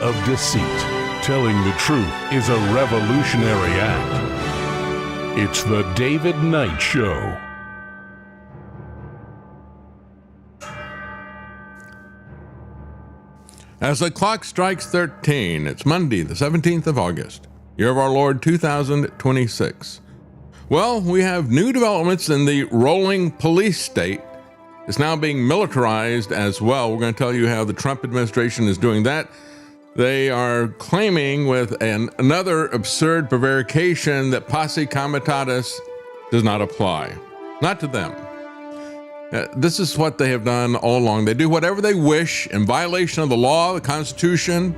of deceit. Telling the truth is a revolutionary act. It's the David Knight Show. As the clock strikes 13, it's Monday, the 17th of August, year of our Lord 2026. Well, we have new developments in the rolling police state. It's now being militarized as well. We're going to tell you how the Trump administration is doing that. They are claiming with another absurd prevarication that posse comitatus does not apply. Not to them. This is what they have done all along. They do whatever they wish in violation of the law, the Constitution,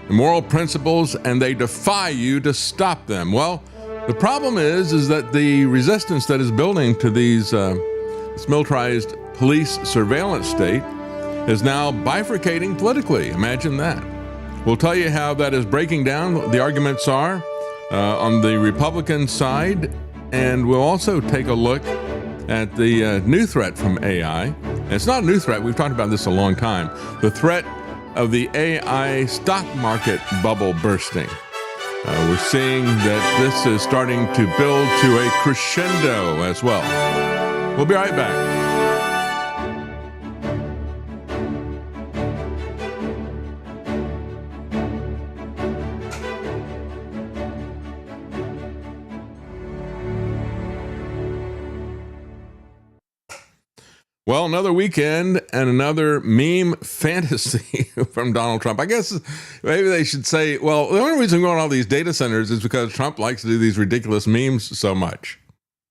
the moral principles, and they defy you to stop them. Well, the problem is that the resistance that is building to this militarized police surveillance state is now bifurcating politically. Imagine that. We'll tell you how that is breaking down, what the arguments are on the Republican side, and we'll also take a look at the new threat from AI. And it's not a new threat. We've talked about this a long time. The threat of the AI stock market bubble bursting. We're seeing that this is starting to build to a crescendo as well. We'll be right back. Well, another weekend and another meme fantasy from Donald Trump. I guess maybe they should say, well, the only reason we're going to all these data centers is because Trump likes to do these ridiculous memes so much.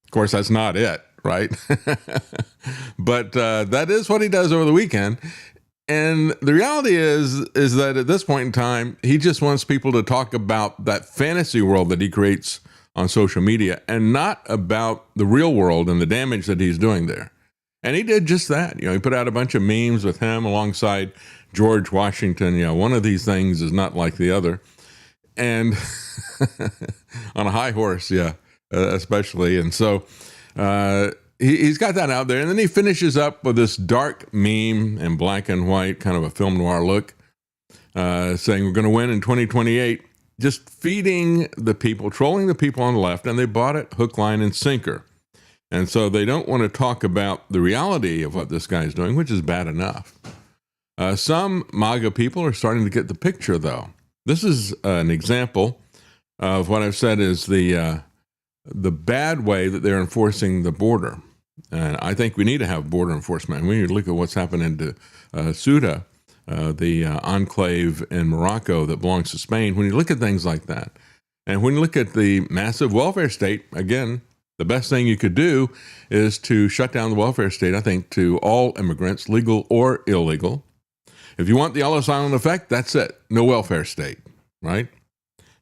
Of course, that's not it, right? But that is what he does over the weekend. And the reality is that at this point in time, he just wants people to talk about that fantasy world that he creates on social media and not about the real world and the damage that he's doing there. And he did just that. He put out a bunch of memes with him alongside George Washington. One of these things is not like the other. And on a high horse, especially. And so he's got that out there. And then he finishes up with this dark meme in black and white, kind of a film noir look, saying we're going to win in 2028, just feeding the people, trolling the people on the left. And they bought it hook, line, and sinker. And so they don't want to talk about the reality of what this guy is doing, which is bad enough. Some MAGA people are starting to get the picture, though. This is an example of what I've said is the bad way that they're enforcing the border. And I think we need to have border enforcement. And we need to look at what's happening to Ceuta, the enclave in Morocco that belongs to Spain. When you look at things like that, and when you look at the massive welfare state, again, the best thing you could do is to shut down the welfare state, I think, to all immigrants, legal or illegal. If you want the Ellis Island effect, that's it. No welfare state, right?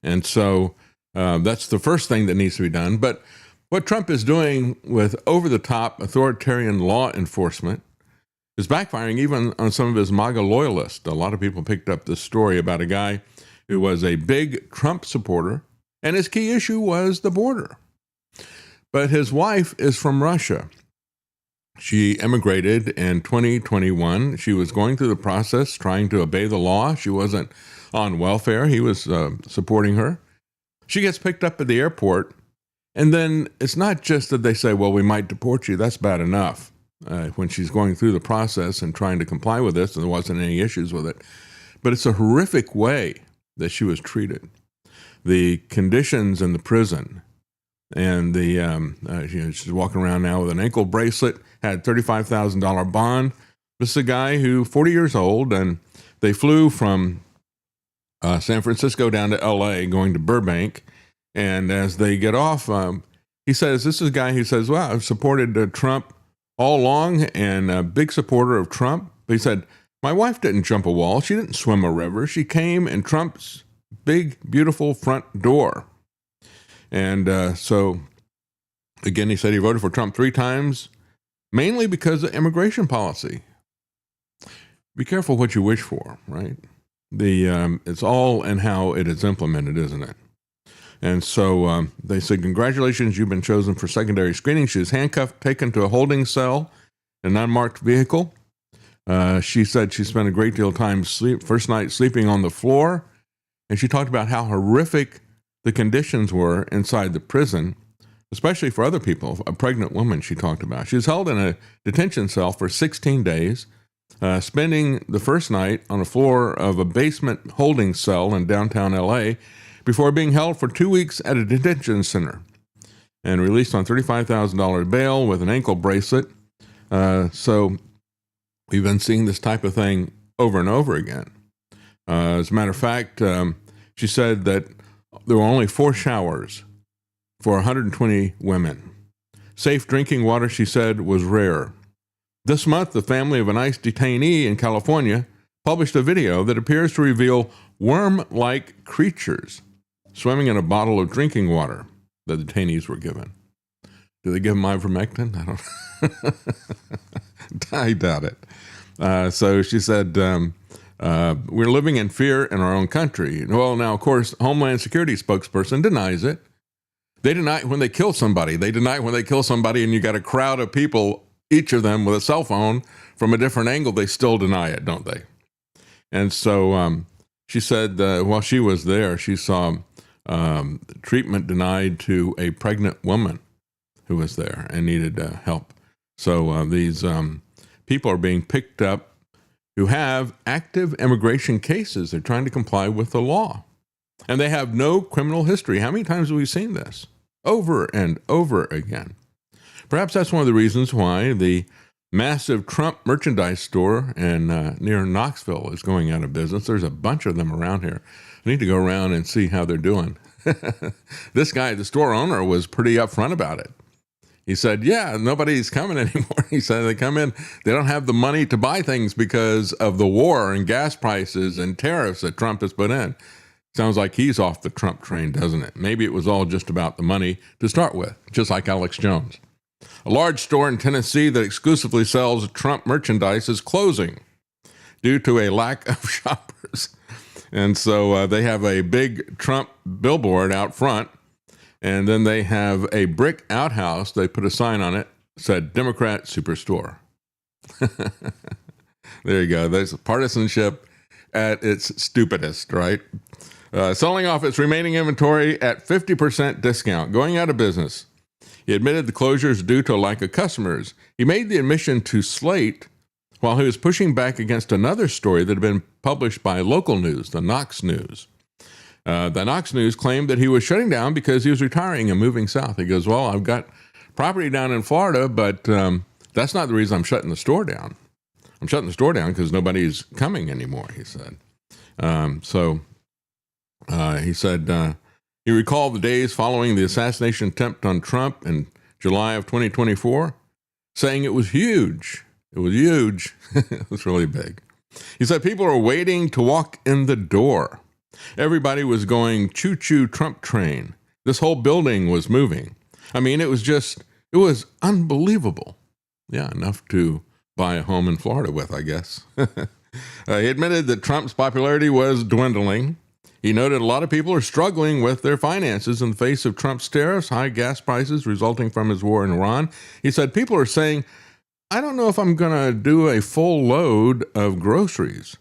And so that's the first thing that needs to be done. But what Trump is doing with over-the-top authoritarian law enforcement is backfiring even on some of his MAGA loyalists. A lot of people picked up this story about a guy who was a big Trump supporter, and his key issue was the border. But his wife is from Russia. She immigrated in 2021. She was going through the process, trying to obey the law. She wasn't on welfare. He was supporting her. She gets picked up at the airport. And then it's not just that they say, well, we might deport you. That's bad enough. When she's going through the process and trying to comply with this, and there wasn't any issues with it. But it's a horrific way that she was treated. The conditions in the prison. And she's walking around now with an ankle bracelet, had $35,000 bond. This is a guy who 40 years old, and they flew from San Francisco down to L.A., going to Burbank. And as they get off, he says, this is a guy who says, well, I've supported Trump all along and a big supporter of Trump. But he said, my wife didn't jump a wall. She didn't swim a river. She came in Trump's big, beautiful front door. And so, again, he said he voted for Trump 3 times, mainly because of immigration policy. Be careful what you wish for, right? It's all in how it is implemented, isn't it? And so they said, congratulations, you've been chosen for secondary screening. She was handcuffed, taken to a holding cell in an unmarked vehicle. She said she spent a great deal of time first night sleeping on the floor, and she talked about how horrific the conditions were inside the prison, especially for other people. A pregnant woman she talked about. She was held in a detention cell for 16 days, spending the first night on the floor of a basement holding cell in downtown L.A. before being held for 2 weeks at a detention center and released on $35,000 bail with an ankle bracelet. So we've been seeing this type of thing over and over again. As a matter of fact, she said that there were only 4 showers for 120 women. Safe drinking water, she said, was rare. This month, the family of an ICE detainee in California published a video that appears to reveal worm-like creatures swimming in a bottle of drinking water the detainees were given. Do they give them ivermectin? I don't I doubt it. So she said, we're living in fear in our own country. Well, now, of course, Homeland Security spokesperson denies it. They deny it when they kill somebody. They deny it when they kill somebody and you got a crowd of people, each of them with a cell phone from a different angle. They still deny it, don't they? And so she said while she was there, she saw treatment denied to a pregnant woman who was there and needed help. So these people are being picked up who have active immigration cases. They're trying to comply with the law. And they have no criminal history. How many times have we seen this? Over and over again. Perhaps that's one of the reasons why the massive Trump merchandise store in near Knoxville is going out of business. There's a bunch of them around here. I need to go around and see how they're doing. This guy, the store owner, was pretty upfront about it. He said, yeah, nobody's coming anymore. He said they come in, they don't have the money to buy things because of the war and gas prices and tariffs that Trump has put in. Sounds like he's off the Trump train, doesn't it? Maybe it was all just about the money to start with, just like Alex Jones. A large store in Tennessee that exclusively sells Trump merchandise is closing due to a lack of shoppers. And so they have a big Trump billboard out front, and then they have a brick outhouse. They put a sign on it, said Democrat Superstore. There you go. There's partisanship at its stupidest, right? Selling off its remaining inventory at 50% discount, going out of business. He admitted the closure is due to a lack of customers. He made the admission to Slate while he was pushing back against another story that had been published by local news, the Knox News. The Knox News claimed that he was shutting down because he was retiring and moving south. He goes, well, I've got property down in Florida, but that's not the reason I'm shutting the store down. I'm shutting the store down because nobody's coming anymore, he said. He said he recalled the days following the assassination attempt on Trump in July of 2024, saying it was huge. It was huge. It was really big. He said people are waiting to walk in the door. Everybody was going choo-choo Trump train. This whole building was moving. I mean, it was unbelievable. Yeah, enough to buy a home in Florida with, I guess. He admitted that Trump's popularity was dwindling. He noted a lot of people are struggling with their finances in the face of Trump's tariffs, high gas prices resulting from his war in Iran. He said people are saying, I don't know if I'm going to do a full load of groceries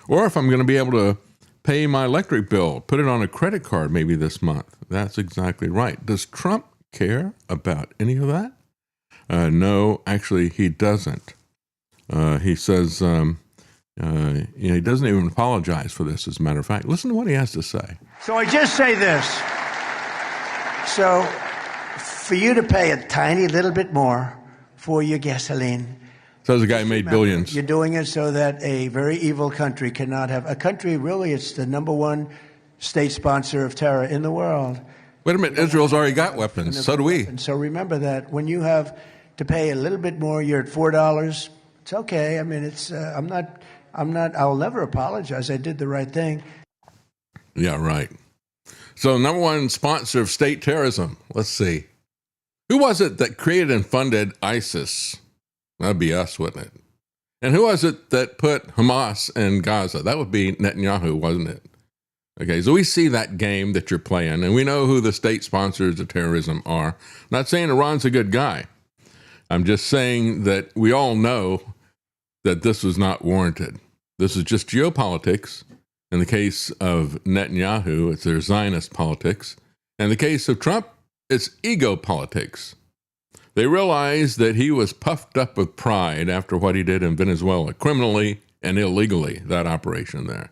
or if I'm going to be able to pay my electric bill, put it on a credit card maybe this month. That's exactly right. Does Trump care about any of that? No, actually, he doesn't. He says he doesn't even apologize for this, as a matter of fact. Listen to what he has to say. So I just say this. So for you to pay a tiny little bit more for your gasoline. Says a guy who made billions. You're doing it so that a very evil country cannot have a country. Really, it's the number one state sponsor of terror in the world. Wait a minute. Israel's already got weapons. So do we. So remember that when you have to pay a little bit more, you're at $4. It's okay. I mean, it's I'm not. I'll never apologize. I did the right thing. Yeah, right. So number one sponsor of state terrorism. Let's see. Who was it that created and funded ISIS? That'd be us, wouldn't it? And who was it that put Hamas in Gaza? That would be Netanyahu, wasn't it? Okay, so we see that game that you're playing, and we know who the state sponsors of terrorism are. I'm not saying Iran's a good guy. I'm just saying that we all know that this was not warranted. This is just geopolitics. In the case of Netanyahu, it's their Zionist politics. In the case of Trump, it's ego politics. They realized that he was puffed up with pride after what he did in Venezuela, criminally and illegally, that operation there.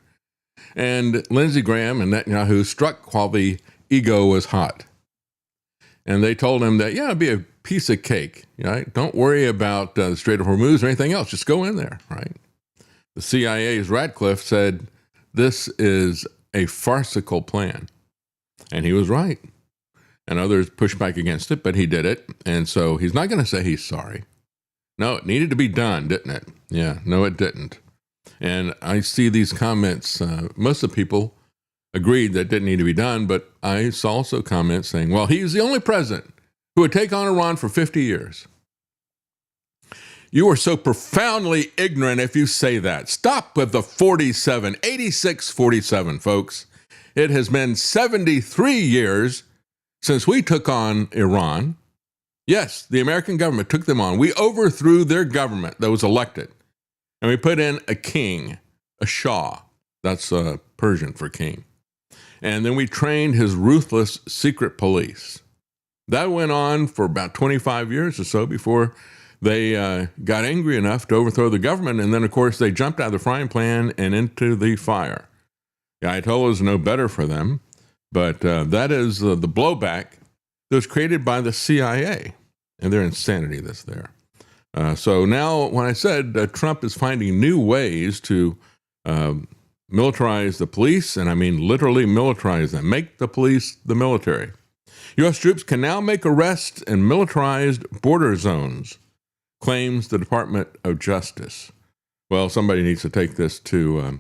And Lindsey Graham and Netanyahu struck while the ego was hot. And they told him that, it'd be a piece of cake, right? Don't worry about the Strait of Hormuz or anything else. Just go in there, right? The CIA's Ratcliffe said, this is a farcical plan. And he was right. And others pushed back against it, but he did it. And so he's not going to say he's sorry. No, it needed to be done, didn't it? Yeah, no, it didn't. And I see these comments. Most of the people agreed that it didn't need to be done, but I saw also comments saying, well, he's the only president who would take on Iran for 50 years. You are so profoundly ignorant if you say that. Stop with the 47, 86-47, folks. It has been 73 years since we took on Iran. Yes, the American government took them on. We overthrew their government that was elected. And we put in a king, a Shah. That's Persian for king. And then we trained his ruthless secret police. That went on for about 25 years or so before they got angry enough to overthrow the government. And then, of course, they jumped out of the frying pan and into the fire. The Ayatollahs know better for them. But that is the blowback that was created by the CIA and their insanity that's there. So now, when I said Trump is finding new ways to militarize the police, and I mean literally militarize them, make the police the military. U.S. troops can now make arrests in militarized border zones, claims the Department of Justice. Well, somebody needs to take this to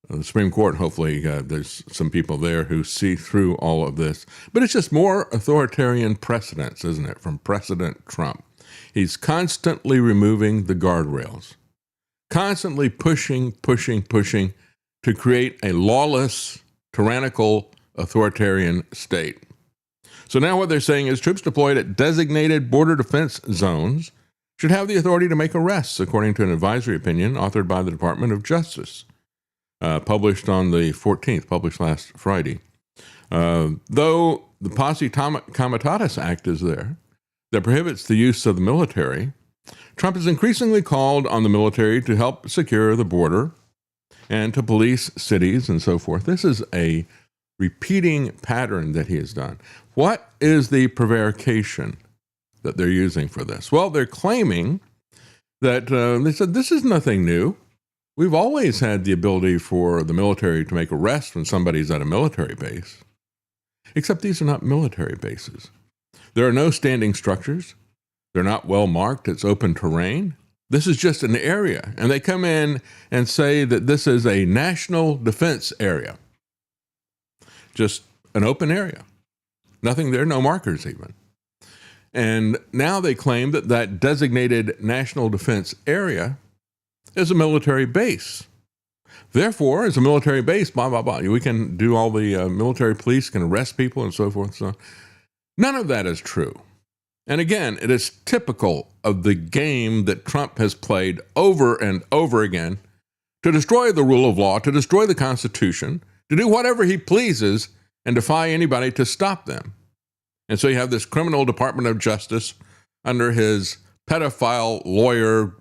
the Supreme Court. Hopefully there's some people there who see through all of this. But it's just more authoritarian precedents, isn't it, from President Trump. He's constantly removing the guardrails, constantly pushing to create a lawless, tyrannical, authoritarian state. So now what they're saying is troops deployed at designated border defense zones should have the authority to make arrests, according to an advisory opinion authored by the Department of Justice, published on the 14th, published last Friday. Though the Posse Comitatus Act is there that prohibits the use of the military, Trump has increasingly called on the military to help secure the border and to police cities and so forth. This is a repeating pattern that he has done. What is the prevarication that they're using for this? Well, they're claiming that they said this is nothing new. We've always had the ability for the military to make arrests when somebody's at a military base, except these are not military bases. There are no standing structures. They're not well marked. It's open terrain. This is just an area. And they come in and say that this is a national defense area. Just an open area. Nothing there, no markers even. And now they claim that that designated national defense area is a military base. Therefore, as a military base, blah, blah, blah, we can do all the military police can arrest people and so forth. So none of that is true. And again, it is typical of the game that Trump has played over and over again to destroy the rule of law, to destroy the Constitution, to do whatever he pleases and defy anybody to stop them. And so you have this criminal Department of Justice under his pedophile lawyer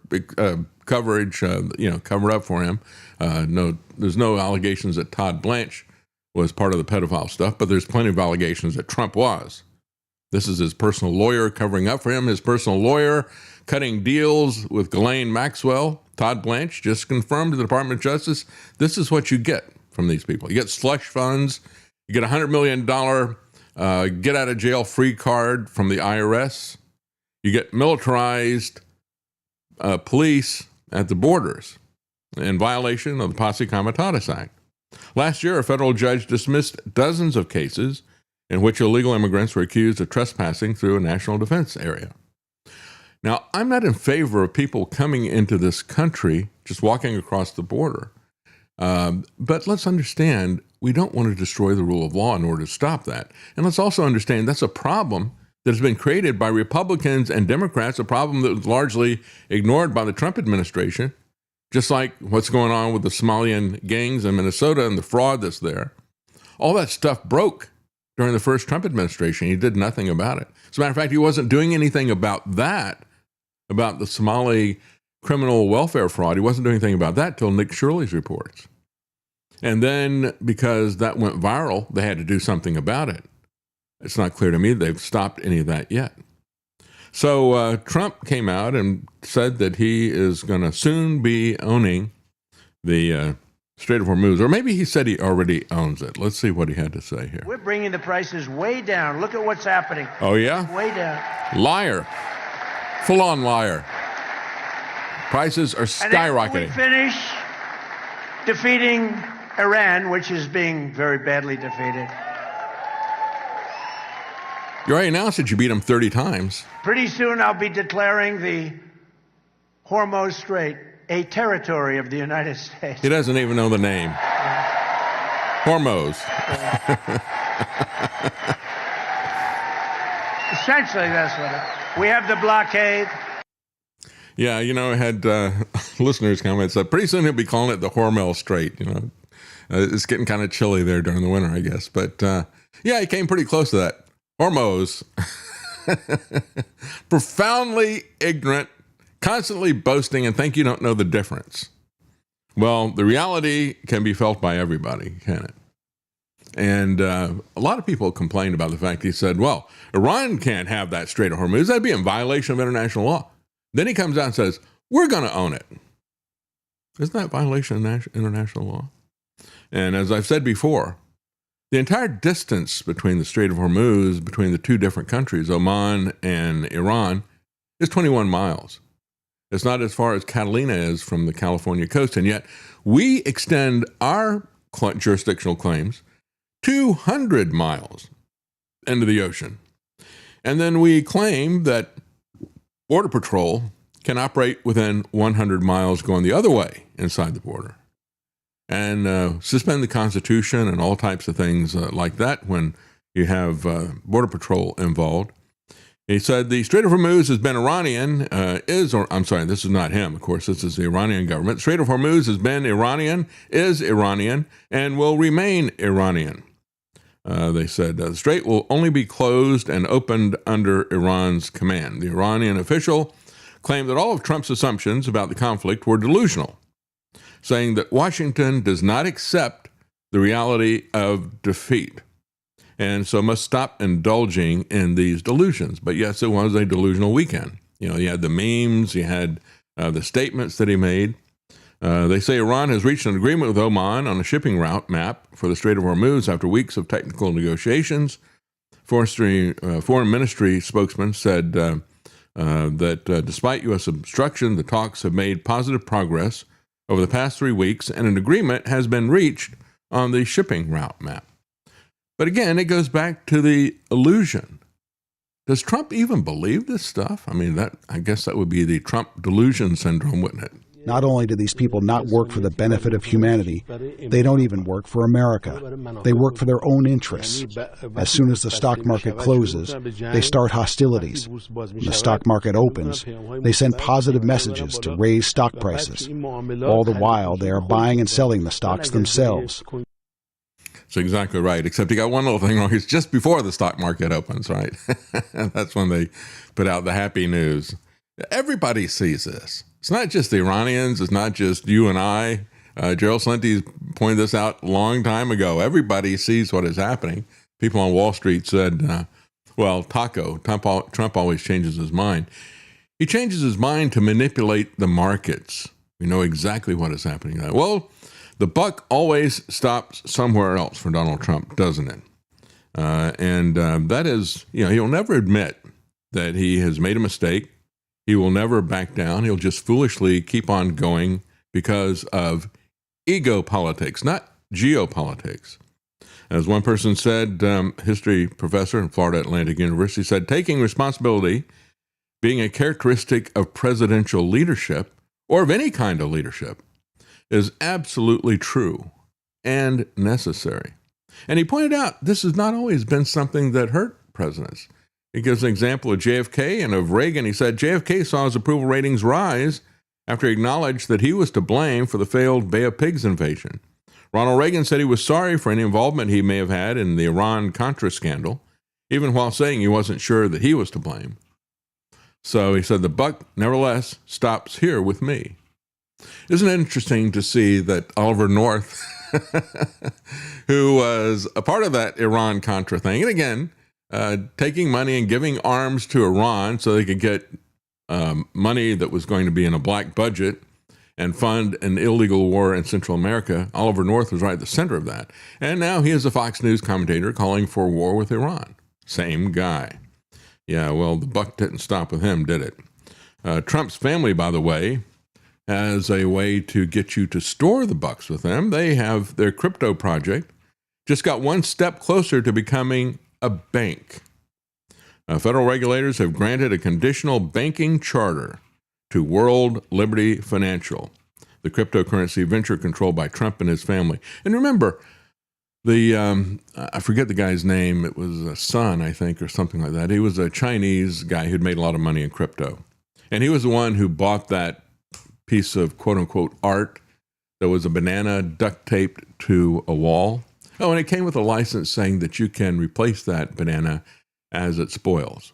coverage, covered up for him. There's no allegations that Todd Blanche was part of the pedophile stuff, but there's plenty of allegations that Trump was. This is his personal lawyer covering up for him, his personal lawyer cutting deals with Ghislaine Maxwell. Todd Blanche just confirmed to the Department of Justice, this is what you get from these people. You get slush funds, you get a $100 million get out of jail free card from the IRS, you get militarized police at the borders in violation of the Posse Comitatus Act. Last year, a federal judge dismissed dozens of cases in which illegal immigrants were accused of trespassing through a national defense area. Now, I'm not in favor of people coming into this country, just walking across the border. But let's understand, we don't want to destroy the rule of law in order to stop that. And let's also understand that's a problem that has been created by Republicans and Democrats, a problem that was largely ignored by the Trump administration just like what's going on with the Somalian gangs in Minnesota and the fraud that's there. All that stuff broke during the first Trump administration. He did nothing about it. As a matter of fact, he wasn't doing anything about that, about the Somali criminal welfare fraud. He wasn't doing anything about that till Nick Shirley's reports. And then because that went viral, they had to do something about it. It's not clear to me they've stopped any of that yet. So Trump came out and said that he is going to soon be owning the Strait of Hormuz, or maybe he said he already owns it. Let's see what he had to say here. We're bringing the prices way down. Look at what's happening. Oh, yeah? Way down. Liar. Full-on liar. Prices are skyrocketing. And we finish defeating Iran, which is being very badly defeated. You already announced that you beat him 30 times. Pretty soon I'll be declaring the Hormuz Strait a territory of the United States. He doesn't even know the name. Hormuz. Essentially, that's what it is. We have the blockade. Yeah, I had listeners comment, said pretty soon he'll be calling it the Hormel Strait. It's getting kind of chilly there during the winter, I guess. But yeah, he came pretty close to that. Hormuz. Profoundly ignorant, constantly boasting, and think you don't know the difference. Well, the reality can be felt by everybody, can it? And a lot of people complained about the fact he said, well, Iran can't have that Strait of Hormuz. That'd be in violation of international law. Then he comes out and says, we're going to own it. Isn't that violation of international law? And as I've said before, the entire distance between the Strait of Hormuz, between the two different countries, Oman and Iran, is 21 miles. It's not as far as Catalina is from the California coast, and yet we extend our jurisdictional claims 200 miles into the ocean. And then we claim that Border Patrol can operate within 100 miles going the other way inside the border, and suspend the Constitution and all types of things like that when you have Border Patrol involved. He said the Strait of Hormuz has been Iranian, this is not him, of course, this is the Iranian government. Strait of Hormuz has been Iranian, is Iranian, and will remain Iranian. They said the strait will only be closed and opened under Iran's command. The Iranian official claimed that all of Trump's assumptions about the conflict were delusional, saying that Washington does not accept the reality of defeat and so must stop indulging in these delusions. But yes, it was a delusional weekend. You had the memes, you had the statements that he made. They say Iran has reached an agreement with Oman on a shipping route map for the Strait of Hormuz after weeks of technical negotiations. Foreign Ministry spokesman said that despite U.S. obstruction, the talks have made positive progress over the past 3 weeks, and an agreement has been reached on the shipping route map. But again, it goes back to the illusion. Does Trump even believe this stuff? I guess that would be the Trump delusion syndrome, wouldn't it? Not only do these people not work for the benefit of humanity, they don't even work for America. They work for their own interests. As soon as the stock market closes, they start hostilities. When the stock market opens, they send positive messages to raise stock prices. All the while, they are buying and selling the stocks themselves. That's exactly right, except he got one little thing wrong. It's just before the stock market opens, right? That's when they put out the happy news. Everybody sees this. It's not just the Iranians. It's not just you and I. Gerald Salenti pointed this out a long time ago. Everybody sees what is happening. People on Wall Street said, Trump always changes his mind. He changes his mind to manipulate the markets. We know exactly what is happening. Well, the buck always stops somewhere else for Donald Trump, doesn't it? That is, he'll never admit that he has made a mistake. He will never back down. He'll just foolishly keep on going because of ego politics, not geopolitics. As one person said, history professor at Florida Atlantic University said, taking responsibility being a characteristic of presidential leadership or of any kind of leadership is absolutely true and necessary. And he pointed out this has not always been something that hurt presidents. He gives an example of JFK and of Reagan. He said JFK saw his approval ratings rise after he acknowledged that he was to blame for the failed Bay of Pigs invasion. Ronald Reagan said he was sorry for any involvement he may have had in the Iran-Contra scandal, even while saying he wasn't sure that he was to blame. So he said, the buck, nevertheless, stops here with me. Isn't it interesting to see that Oliver North, who was a part of that Iran-Contra thing, and again, taking money and giving arms to Iran so they could get money that was going to be in a black budget and fund an illegal war in Central America. Oliver North was right at the center of that. And now he is a Fox News commentator calling for war with Iran. Same guy. Yeah, well, the buck didn't stop with him, did it? Trump's family, by the way, has a way to get you to store the bucks with them. They have their crypto project, just got one step closer to becoming a bank. Federal regulators have granted a conditional banking charter to World Liberty Financial, the cryptocurrency venture controlled by Trump and his family. And remember, I forget the guy's name. It was a son, I think, or something like that. He was a Chinese guy who'd made a lot of money in crypto. And he was the one who bought that piece of quote-unquote art that was a banana duct taped to a wall. Oh, and it came with a license saying that you can replace that banana as it spoils.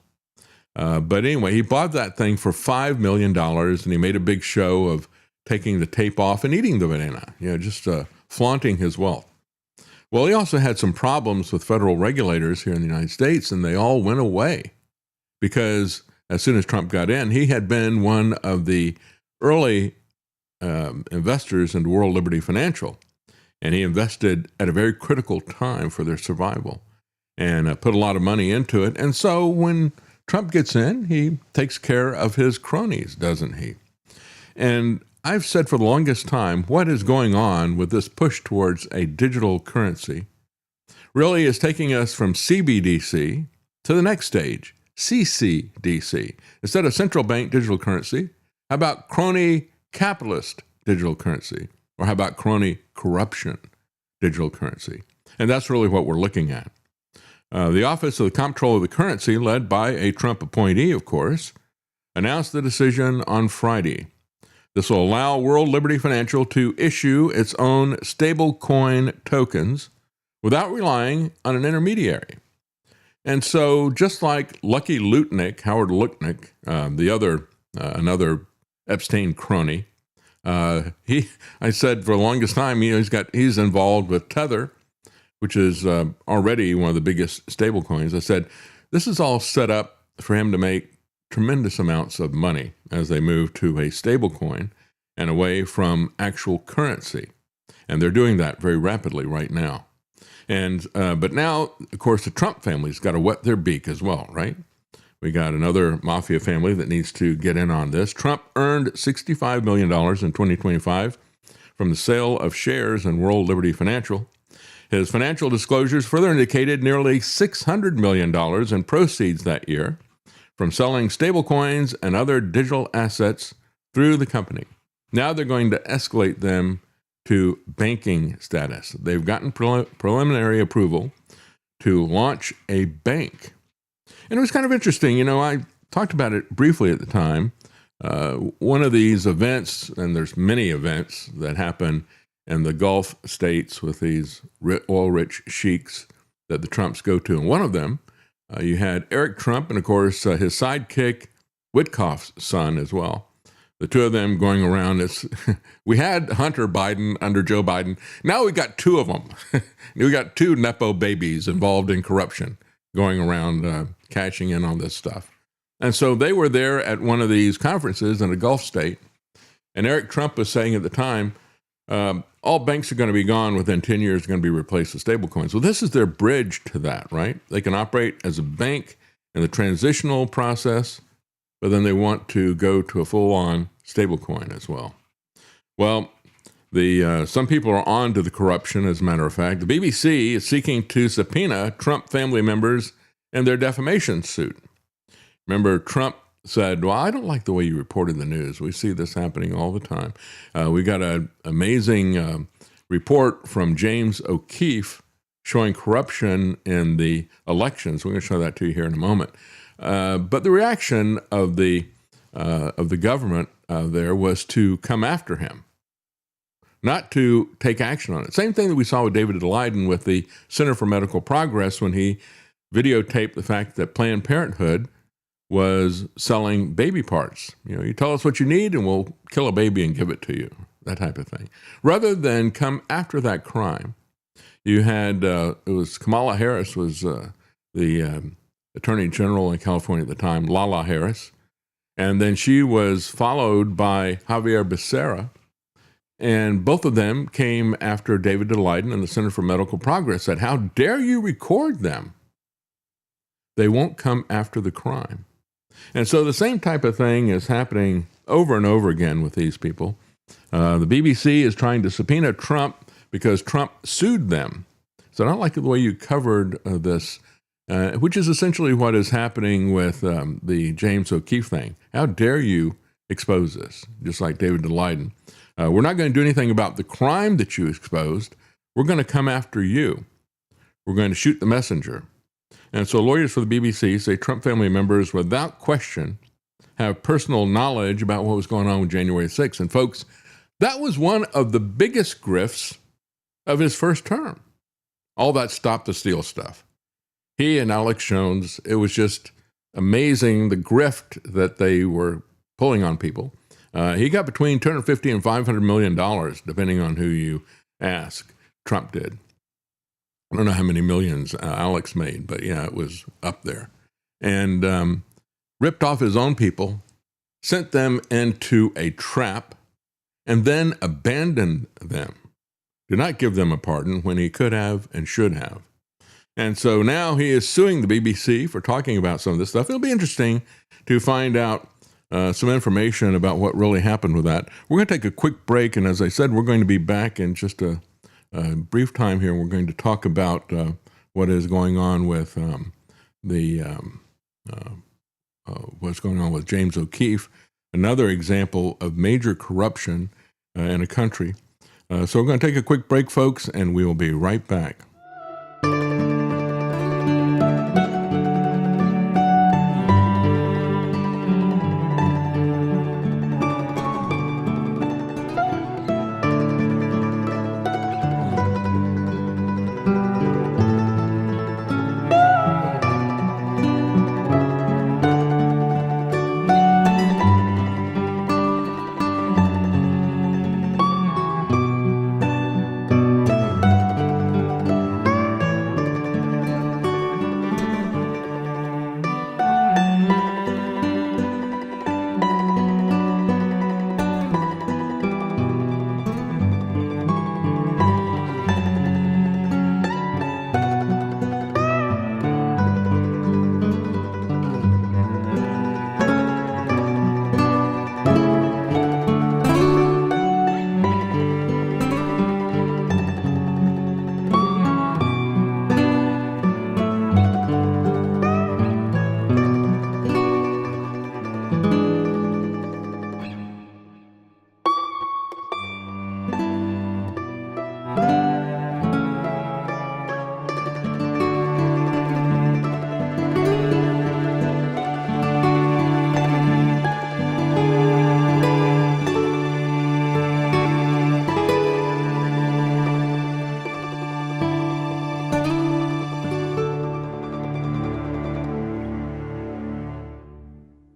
But anyway, he bought that thing for $5 million, and he made a big show of taking the tape off and eating the banana, just flaunting his wealth. Well, he also had some problems with federal regulators here in the United States, and they all went away because as soon as Trump got in, he had been one of the early investors into World Liberty Financial, and he invested at a very critical time for their survival and put a lot of money into it. And so when Trump gets in, he takes care of his cronies, doesn't he? And I've said for the longest time, what is going on with this push towards a digital currency really is taking us from CBDC to the next stage, CCDC. Instead of central bank digital currency, how about crony capitalist digital currency? Or how about crony corruption digital currency? And that's really what we're looking at. The Office of the Comptroller of the Currency, led by a Trump appointee, of course, announced the decision on Friday. This will allow World Liberty Financial to issue its own stablecoin tokens without relying on an intermediary. And so just like Lucky Lutnick, Howard Lutnick, another Epstein crony, I said for the longest time, he's involved with Tether, which is already one of the biggest stablecoins. I said, this is all set up for him to make tremendous amounts of money as they move to a stablecoin and away from actual currency. And they're doing that very rapidly right now. And but now, of course, the Trump family's got to wet their beak as well, right? We got another mafia family that needs to get in on this. Trump earned $65 million in 2025 from the sale of shares in World Liberty Financial. His financial disclosures further indicated nearly $600 million in proceeds that year from selling stablecoins and other digital assets through the company. Now they're going to escalate them to banking status. They've gotten preliminary approval to launch a bank. And it was kind of interesting. I talked about it briefly at the time. One of these events, and there's many events that happen in the Gulf states with these oil-rich sheiks that the Trumps go to. And one of them, you had Eric Trump and, of course, his sidekick, Witkoff's son as well. The two of them going around. We had Hunter Biden under Joe Biden. Now we got two of them. We got two Nepo babies involved in corruption going around cashing in on this stuff. And so they were there at one of these conferences in a Gulf state. And Eric Trump was saying at the time, all banks are going to be gone within 10 years, going to be replaced with stablecoins. Well, this is their bridge to that, right? They can operate as a bank in the transitional process, but then they want to go to a full-on stablecoin as well. Well, some people are on to the corruption, as a matter of fact. The BBC is seeking to subpoena Trump family members in their defamation suit. Remember, Trump said, well, I don't like the way you reported the news. We see this happening all the time. We got an amazing report from James O'Keefe showing corruption in the elections. We're going to show that to you here in a moment. But the reaction of the of the government there was to come after him, not to take action on it. Same thing that we saw with David Leiden with the Center for Medical Progress when he videotaped the fact that Planned Parenthood was selling baby parts. You tell us what you need and we'll kill a baby and give it to you, that type of thing. Rather than come after that crime, you had, it was Kamala Harris was the Attorney General in California at the time, Lala Harris. And then she was followed by Javier Becerra. And both of them came after David Leiden and the Center for Medical Progress, said, how dare you record them? They won't come after the crime. And so the same type of thing is happening over and over again with these people. The BBC is trying to subpoena Trump because Trump sued them. So I don't like the way you covered this, which is essentially what is happening with the James O'Keefe thing. How dare you expose this, just like David Leiden. We're not going to do anything about the crime that you exposed. We're going to come after you. We're going to shoot the messenger. And so lawyers for the BBC say Trump family members, without question, have personal knowledge about what was going on with January 6th. And folks, that was one of the biggest grifts of his first term. All that Stop the Steal stuff. He and Alex Jones, it was just amazing the grift that they were pulling on people. He got between $250 and $500 million, depending on who you ask. Trump did. I don't know how many millions Alex made, but yeah, it was up there. And ripped off his own people, sent them into a trap, and then abandoned them. Did not give them a pardon when he could have and should have. And so now he is suing the BBC for talking about some of this stuff. It'll be interesting to find out some information about what really happened with that. We're going to take a quick break, and as I said, we're going to be back in just a brief time here. We're going to talk about what is going on with what's going on with James O'Keefe, another example of major corruption in a country. So we're going to take a quick break, folks, and we will be right back.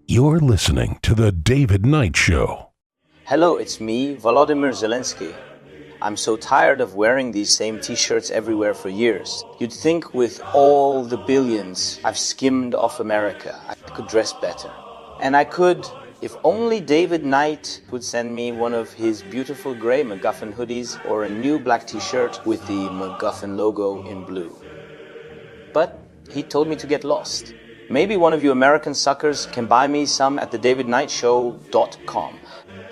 You're listening to The David Knight Show. Hello, it's me, Volodymyr Zelensky. I'm so tired of wearing these same t-shirts everywhere for years. You'd think with all the billions I've skimmed off America, I could dress better. And I could, if only David Knight would send me one of his beautiful gray MacGuffin hoodies or a new black t-shirt with the MacGuffin logo in blue. But he told me to get lost. Maybe one of you American suckers can buy me some at thedavidknightshow.com.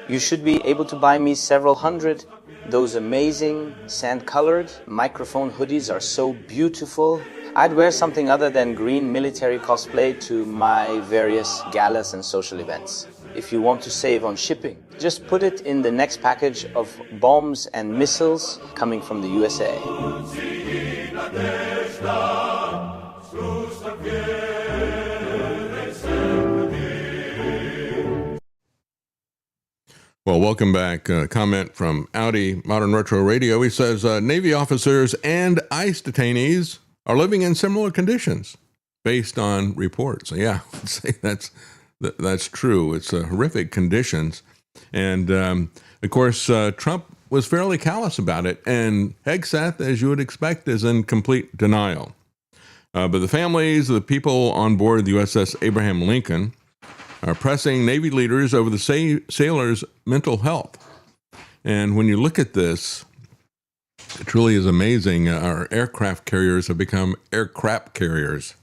You should be able to buy me several hundred. Those amazing sand-colored microphone hoodies are so beautiful. I'd wear something other than green military cosplay to my various galas and social events. If you want to save on shipping, just put it in the next package of bombs and missiles coming from the USA. Well, welcome back. Comment from Audi Modern Retro Radio. He says Navy officers and ICE detainees are living in similar conditions based on reports. So, yeah, I would say that's true. It's horrific conditions. And, of course, Trump was fairly callous about it. And Hegseth, as you would expect, is in complete denial. But the families of the people on board the USS Abraham Lincoln are pressing Navy leaders over the sailors' mental health. And when you look at this, it truly is amazing. Our aircraft carriers have become aircraft carriers,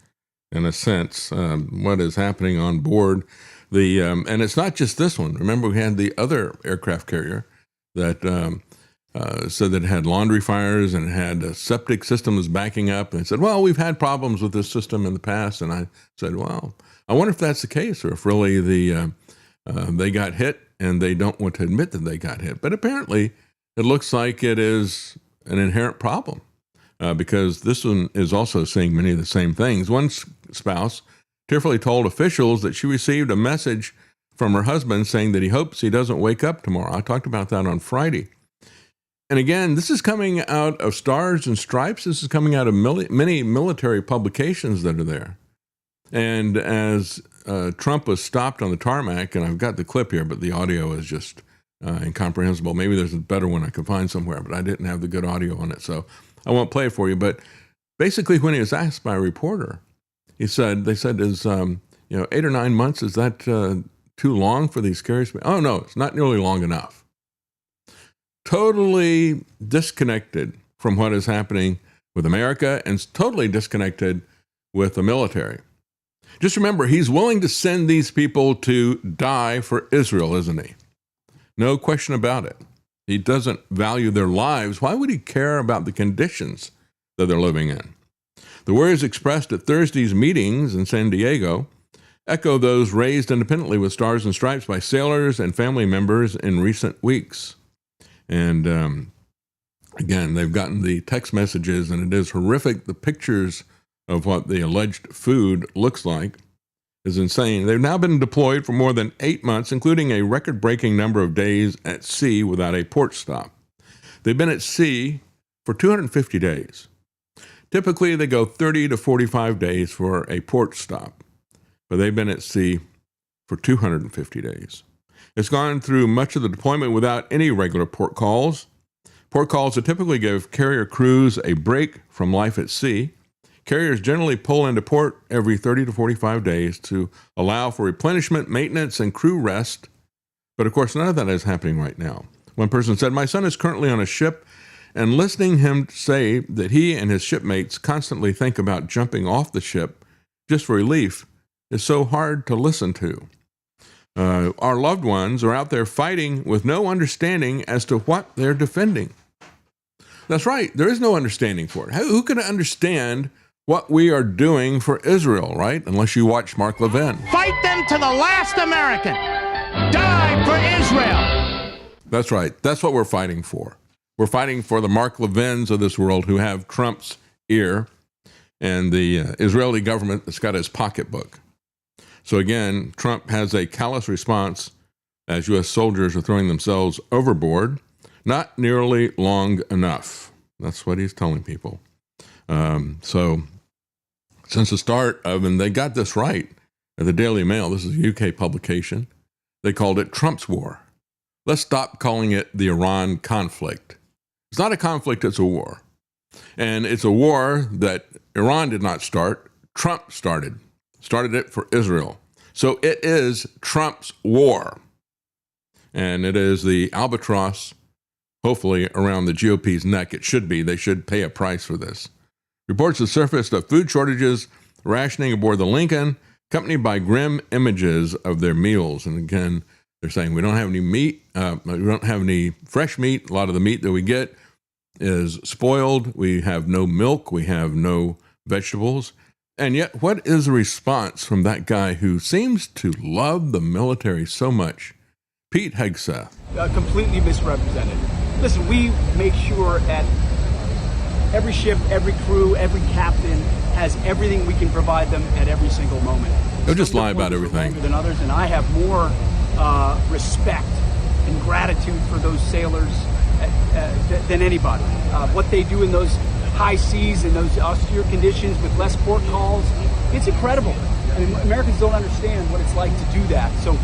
in a sense, what is happening on board. And it's not just this one. Remember, we had the other aircraft carrier that said that it had laundry fires and had septic systems backing up. And they said, well, we've had problems with this system in the past. And I said, well, I wonder if that's the case, or if really they got hit and they don't want to admit that they got hit. But apparently, it looks like it is an inherent problem because this one is also seeing many of the same things. One spouse tearfully told officials that she received a message from her husband saying that he hopes he doesn't wake up tomorrow. I talked about that on Friday. And again, this is coming out of Stars and Stripes. This is coming out of many military publications that are there. And as Trump was stopped on the tarmac, and I've got the clip here, but the audio is just incomprehensible. Maybe there's a better one I can find somewhere, but I didn't have the good audio on it, so I won't play it for you. But basically, when he was asked by a reporter, they said, is 8 or 9 months, is that too long for these carriers? Oh, no, it's not nearly long enough. Totally disconnected from what is happening with America and totally disconnected with the military. Just remember, he's willing to send these people to die for Israel, isn't he? No question about it. He doesn't value their lives. Why would he care about the conditions that they're living in? The worries expressed at Thursday's meetings in San Diego echo those raised independently with Stars and Stripes by sailors and family members in recent weeks. And again, they've gotten the text messages, and it is horrific. The pictures of what the alleged food looks like is insane. They've now been deployed for more than 8 months, including a record-breaking number of days at sea without a port stop. They've been at sea for 250 days. Typically, they go 30 to 45 days for a port stop, but they've been at sea for 250 days. It's gone through much of the deployment without any regular port calls. Port calls that typically give carrier crews a break from life at sea. Carriers generally pull into port every 30 to 45 days to allow for replenishment, maintenance, and crew rest. But of course, none of that is happening right now. One person said, "My son is currently on a ship, and listening him say that he and his shipmates constantly think about jumping off the ship just for relief is so hard to listen to. Our loved ones are out there fighting with no understanding as to what they're defending." That's right. There is no understanding for it. Who can understand what we are doing for Israel, right? Unless you watch Mark Levin. Fight them to the last American. Die for Israel. That's right. That's what we're fighting for. We're fighting for the Mark Levins of this world who have Trump's ear and the Israeli government that's got his pocketbook. So again, Trump has a callous response as U.S. soldiers are throwing themselves overboard. Not nearly long enough. That's what he's telling people. So since the start of, and they got this right at the Daily Mail, this is a UK publication, they called it Trump's war. Let's stop calling it the Iran conflict. It's not a conflict, it's a war. And it's a war that Iran did not start. Trump started it for Israel. So it is Trump's war. And it is the albatross, hopefully, around the GOP's neck. It should be. They should pay a price for this. Reports have surfaced of food shortages, rationing aboard the Lincoln, accompanied by grim images of their meals. And again, they're saying we don't have any meat. We don't have any fresh meat. A lot of the meat that we get is spoiled. We have no milk. We have no vegetables. And yet, what is the response from that guy who seems to love the military so much? Pete Hegseth. Completely misrepresented. Listen, we make sure at every ship, every crew, every captain has everything we can provide them at every single moment. They'll just lie about everything. Than others, and I have more respect and gratitude for those sailors than anybody. What they do in those high seas and those austere conditions with less port calls, it's incredible. I mean, Americans don't understand what it's like to do that. So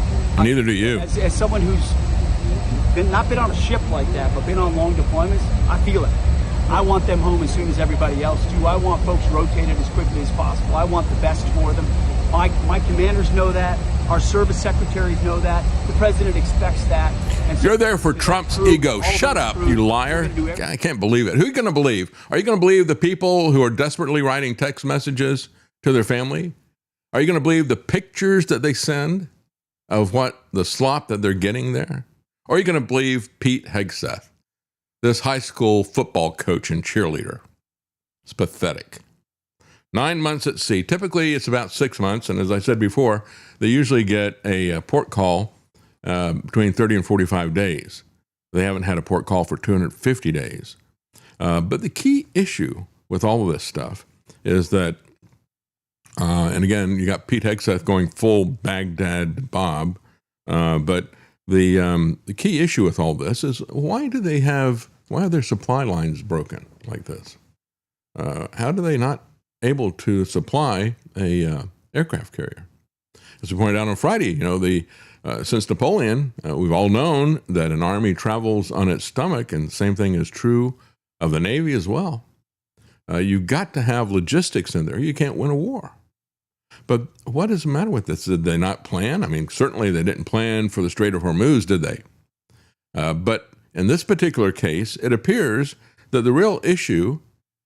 neither do you. As someone who's not been on a ship like that, but been on long deployments, I feel it. I want them home as soon as everybody else do. I want folks rotated as quickly as possible. I want the best for them. My commanders know that. Our service secretaries know that. The president expects that. And so you're there for Trump's ego. Shut up, you liar. I can't believe it. Who are you going to believe? Are you going to believe the people who are desperately writing text messages to their family? Are you going to believe the pictures that they send of what the slop that they're getting there? Or are you going to believe Pete Hegseth, this high school football coach and cheerleader? It's pathetic. 9 months at sea. Typically, it's about 6 months. And as I said before, they usually get a port call between 30 and 45 days. They haven't had a port call for 250 days. But the key issue with all of this stuff is that, and again, you got Pete Hegseth going full Baghdad Bob. But the key issue with all this is why are their supply lines broken like this? How do they not able to supply a aircraft carrier? As we pointed out on Friday, since Napoleon, we've all known that an army travels on its stomach, and the same thing is true of the Navy as well. You've got to have logistics in there. You can't win a war. But what is the matter with this? Did they not plan? I mean, certainly they didn't plan for the Strait of Hormuz, did they? But in this particular case, it appears that the real issue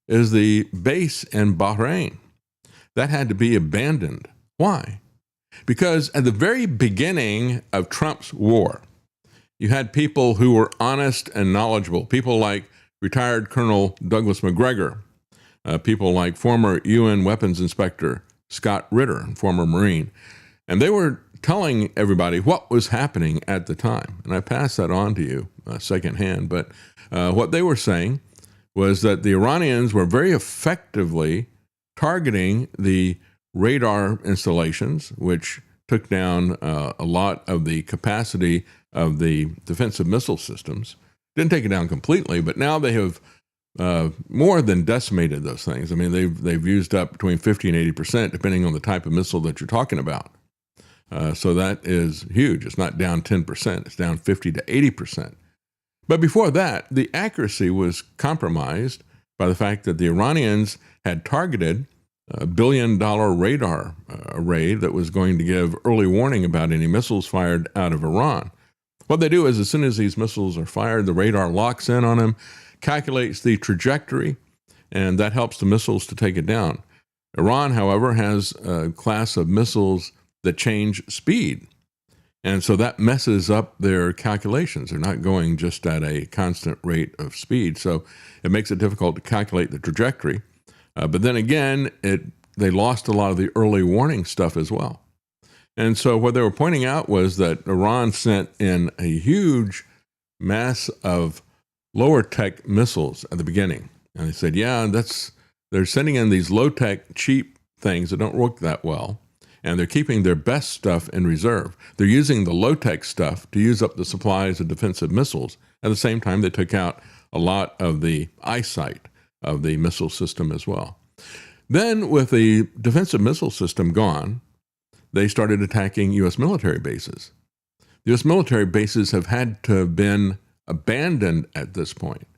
is the base in Bahrain. That had to be abandoned. Why? Because at the very beginning of Trump's war, you had people who were honest and knowledgeable, people like retired Colonel Douglas McGregor, people like former UN weapons inspector Scott Ritter, former Marine. And they were telling everybody what was happening at the time. And I pass that on to you secondhand. But what they were saying was that the Iranians were very effectively targeting the radar installations, which took down a lot of the capacity of the defensive missile systems. Didn't take it down completely, but now they have more than decimated those things. I mean, they've used up between 50 and 80%, depending on the type of missile that you're talking about. So that is huge. It's not down 10%. It's down 50 to 80%. But before that, the accuracy was compromised by the fact that the Iranians had targeted a $1 billion radar array that was going to give early warning about any missiles fired out of Iran. What they do is as soon as these missiles are fired, the radar locks in on them, calculates the trajectory, and that helps the missiles to take it down. Iran, however, has a class of missiles that change speed. And so that messes up their calculations. They're not going just at a constant rate of speed. So it makes it difficult to calculate the trajectory. But then again, they lost a lot of the early warning stuff as well. And so what they were pointing out was that Iran sent in a huge mass of lower tech missiles at the beginning. And they said, they're sending in these low tech, cheap things that don't work that well. And they're keeping their best stuff in reserve. They're using the low-tech stuff to use up the supplies of defensive missiles. At the same time, they took out a lot of the eyesight of the missile system as well. Then, with the defensive missile system gone, they started attacking U.S. military bases. The U.S. military bases have had to have been abandoned at this point.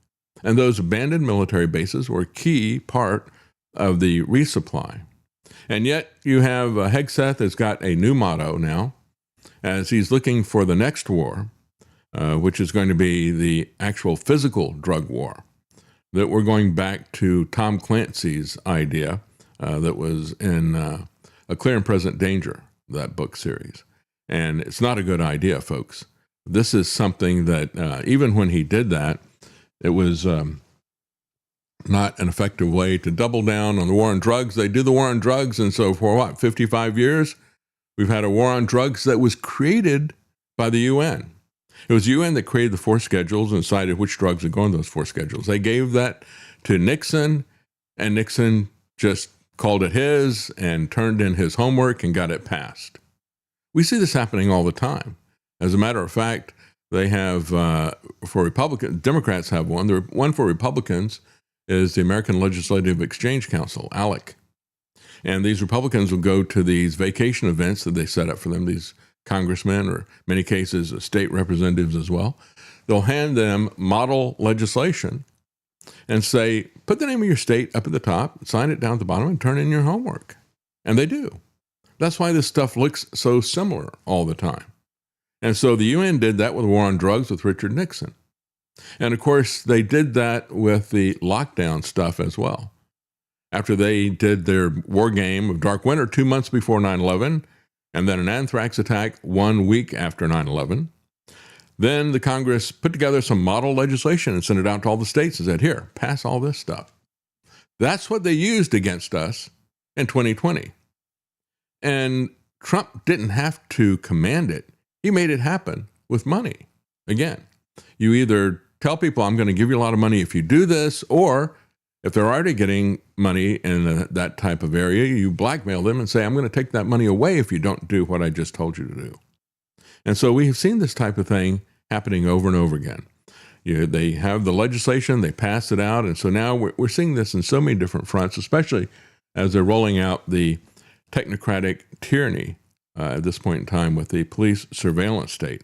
And those abandoned military bases were a key part of the resupply. And yet you have Hegseth has got a new motto now as he's looking for the next war, which is going to be the actual physical drug war, that we're going back to Tom Clancy's idea that was in A Clear and Present Danger, that book series. And it's not a good idea, folks. This is something that even when he did that, it was not an effective way to double down on the war on drugs. They do the war on drugs, and so for 55 years, we've had a war on drugs that was created by the UN. It was the UN that created the 4 schedules and decided which drugs would go in those 4 schedules. They gave that to Nixon, and Nixon just called it his and turned in his homework and got it passed. We see this happening all the time. As a matter of fact, They have, for Republicans, Democrats have one. The one for Republicans is the American Legislative Exchange Council, ALEC. And these Republicans will go to these vacation events that they set up for them, these congressmen, or in many cases, state representatives as well. They'll hand them model legislation and say, put the name of your state up at the top, sign it down at the bottom, and turn in your homework. And they do. That's why this stuff looks so similar all the time. And so the UN did that with the war on drugs with Richard Nixon. And of course, they did that with the lockdown stuff as well. After they did their war game of Dark Winter 2 months before 9/11, and then an anthrax attack 1 week after 9/11, then the Congress put together some model legislation and sent it out to all the states and said, here, pass all this stuff. That's what they used against us in 2020. And Trump didn't have to command it. He made it happen with money. Again, you either tell people, I'm going to give you a lot of money if you do this, or if they're already getting money in that type of area, you blackmail them and say, I'm going to take that money away if you don't do what I just told you to do. And so we have seen this type of thing happening over and over again. They have the legislation, they pass it out, and so now we're seeing this in so many different fronts, especially as they're rolling out the technocratic tyranny at this point in time with the police surveillance state.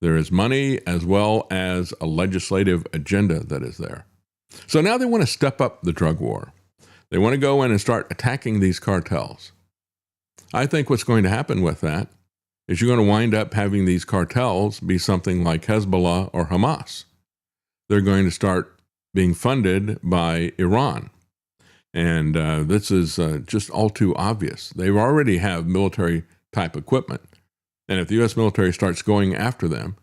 There is money as well as a legislative agenda that is there. So now they want to step up the drug war. They want to go in and start attacking these cartels. I think what's going to happen with that is you're going to wind up having these cartels be something like Hezbollah or Hamas. They're going to start being funded by Iran. And this is just all too obvious. They already have military type equipment. And if the U.S. military starts going after them,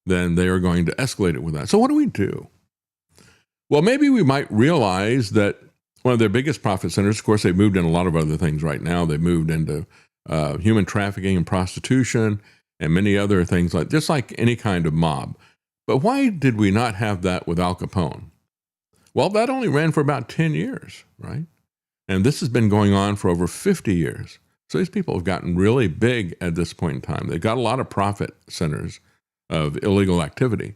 then they are going to escalate it with that. So what do we do? Well, maybe we might realize that one of their biggest profit centers, of course, they've moved into a lot of other things right now. They've moved into human trafficking and prostitution and many other things, just like any kind of mob. But why did we not have that with Al Capone? Well, that only ran for about 10 years, right? And this has been going on for over 50 years. So these people have gotten really big at this point in time. They've got a lot of profit centers of illegal activity.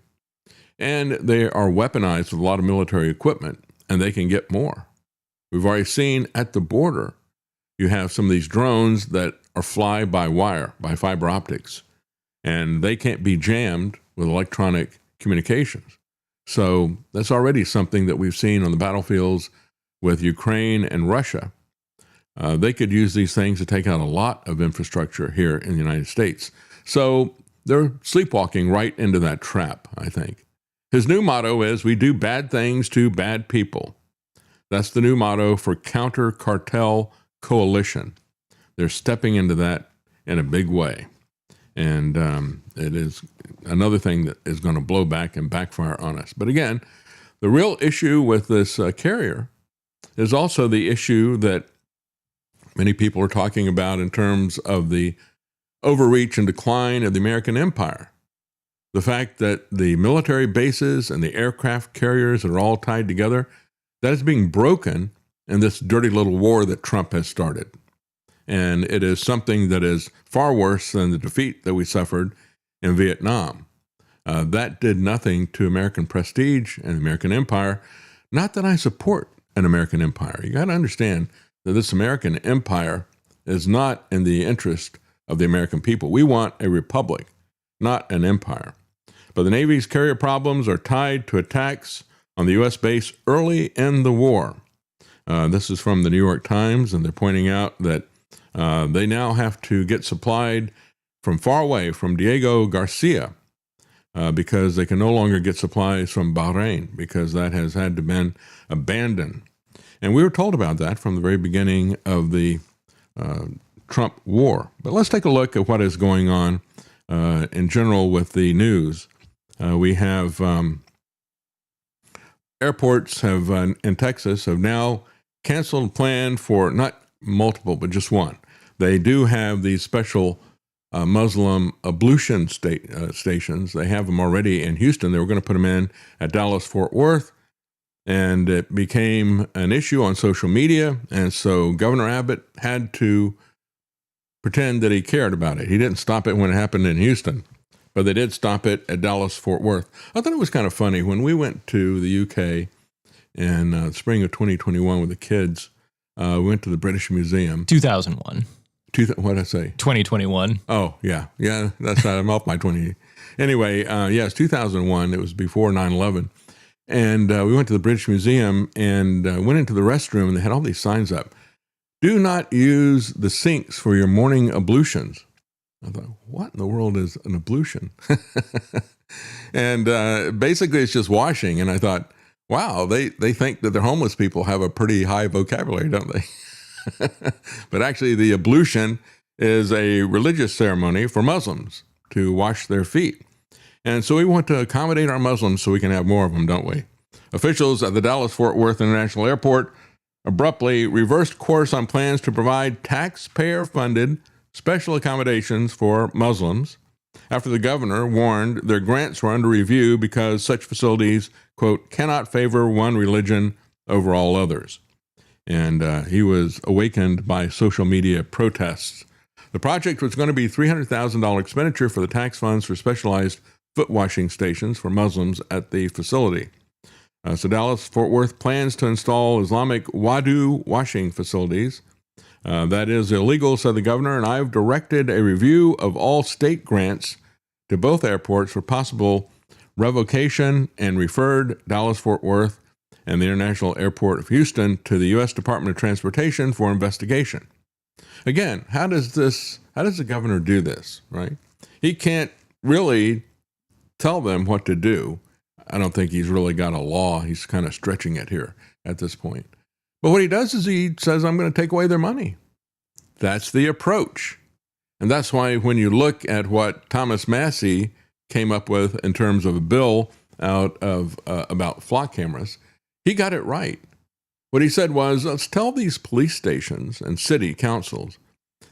And they are weaponized with a lot of military equipment, and they can get more. We've already seen at the border, you have some of these drones that are fly-by-wire, by fiber optics, and they can't be jammed with electronic communications. So that's already something that we've seen on the battlefields with Ukraine and Russia. They could use these things to take out a lot of infrastructure here in the United States. So they're sleepwalking right into that trap, I think. His new motto is, we do bad things to bad people. That's the new motto for Counter Cartel Coalition. They're stepping into that in a big way. And it is another thing that is going to blow back and backfire on us. But again, the real issue with this carrier is also the issue that many people are talking about in terms of the overreach and decline of the American empire. The fact that the military bases and the aircraft carriers are all tied together, that is being broken in this dirty little war that Trump has started. And it is something that is far worse than the defeat that we suffered in Vietnam. That did nothing to American prestige and American empire. Not that I support an American empire. You got to understand that this American empire is not in the interest of the American people. We want a republic, not an empire. But the Navy's carrier problems are tied to attacks on the U.S. base early in the war. This is from the New York Times, and they're pointing out that they now have to get supplied from far away, from Diego Garcia, because they can no longer get supplies from Bahrain, because that has had to been abandoned. And we were told about that from the very beginning of the Trump war. But let's take a look at what is going on in general with the news. We have airports have in Texas have now canceled a plan for not multiple, but just one. They do have these special Muslim ablution stations. They have them already in Houston. They were going to put them in at Dallas-Fort Worth, and it became an issue on social media. And so Governor Abbott had to pretend that he cared about it. He didn't stop it when it happened in Houston, but they did stop it at Dallas-Fort Worth. I thought it was kind of funny. When we went to the UK in spring of 2021 with the kids, we went to the British Museum. 2001. What did I say? 2021. Oh, yeah. Yeah, that's right. I'm off my 20. Anyway, yes, 2001. It was before 9/11. And we went to the British Museum and went into the restroom, and they had all these signs up. Do not use the sinks for your morning ablutions. I thought, what in the world is an ablution? And basically it's just washing. And I thought, wow, they think that their homeless people have a pretty high vocabulary, don't they? But actually the ablution is a religious ceremony for Muslims to wash their feet. And so we want to accommodate our Muslims so we can have more of them, don't we? Officials at the Dallas-Fort Worth International Airport abruptly reversed course on plans to provide taxpayer-funded special accommodations for Muslims after the governor warned their grants were under review because such facilities, quote, cannot favor one religion over all others. And he was awakened by social media protests. The project was going to be $300,000 expenditure for the tax funds for specialized foot washing stations for Muslims at the facility. So Dallas-Fort Worth plans to install Islamic wudu washing facilities. That is illegal, said the governor, and I've directed a review of all state grants to both airports for possible revocation and referred Dallas-Fort Worth and the International Airport of Houston to the U.S. Department of Transportation for investigation. Again, how does the governor do this, right? He can't really tell them what to do. I don't think he's really got a law. He's kind of stretching it here at this point. But what he does is he says, I'm going to take away their money. That's the approach. And that's why when you look at what Thomas Massey came up with in terms of a bill out of about flock cameras, he got it right. What he said was, let's tell these police stations and city councils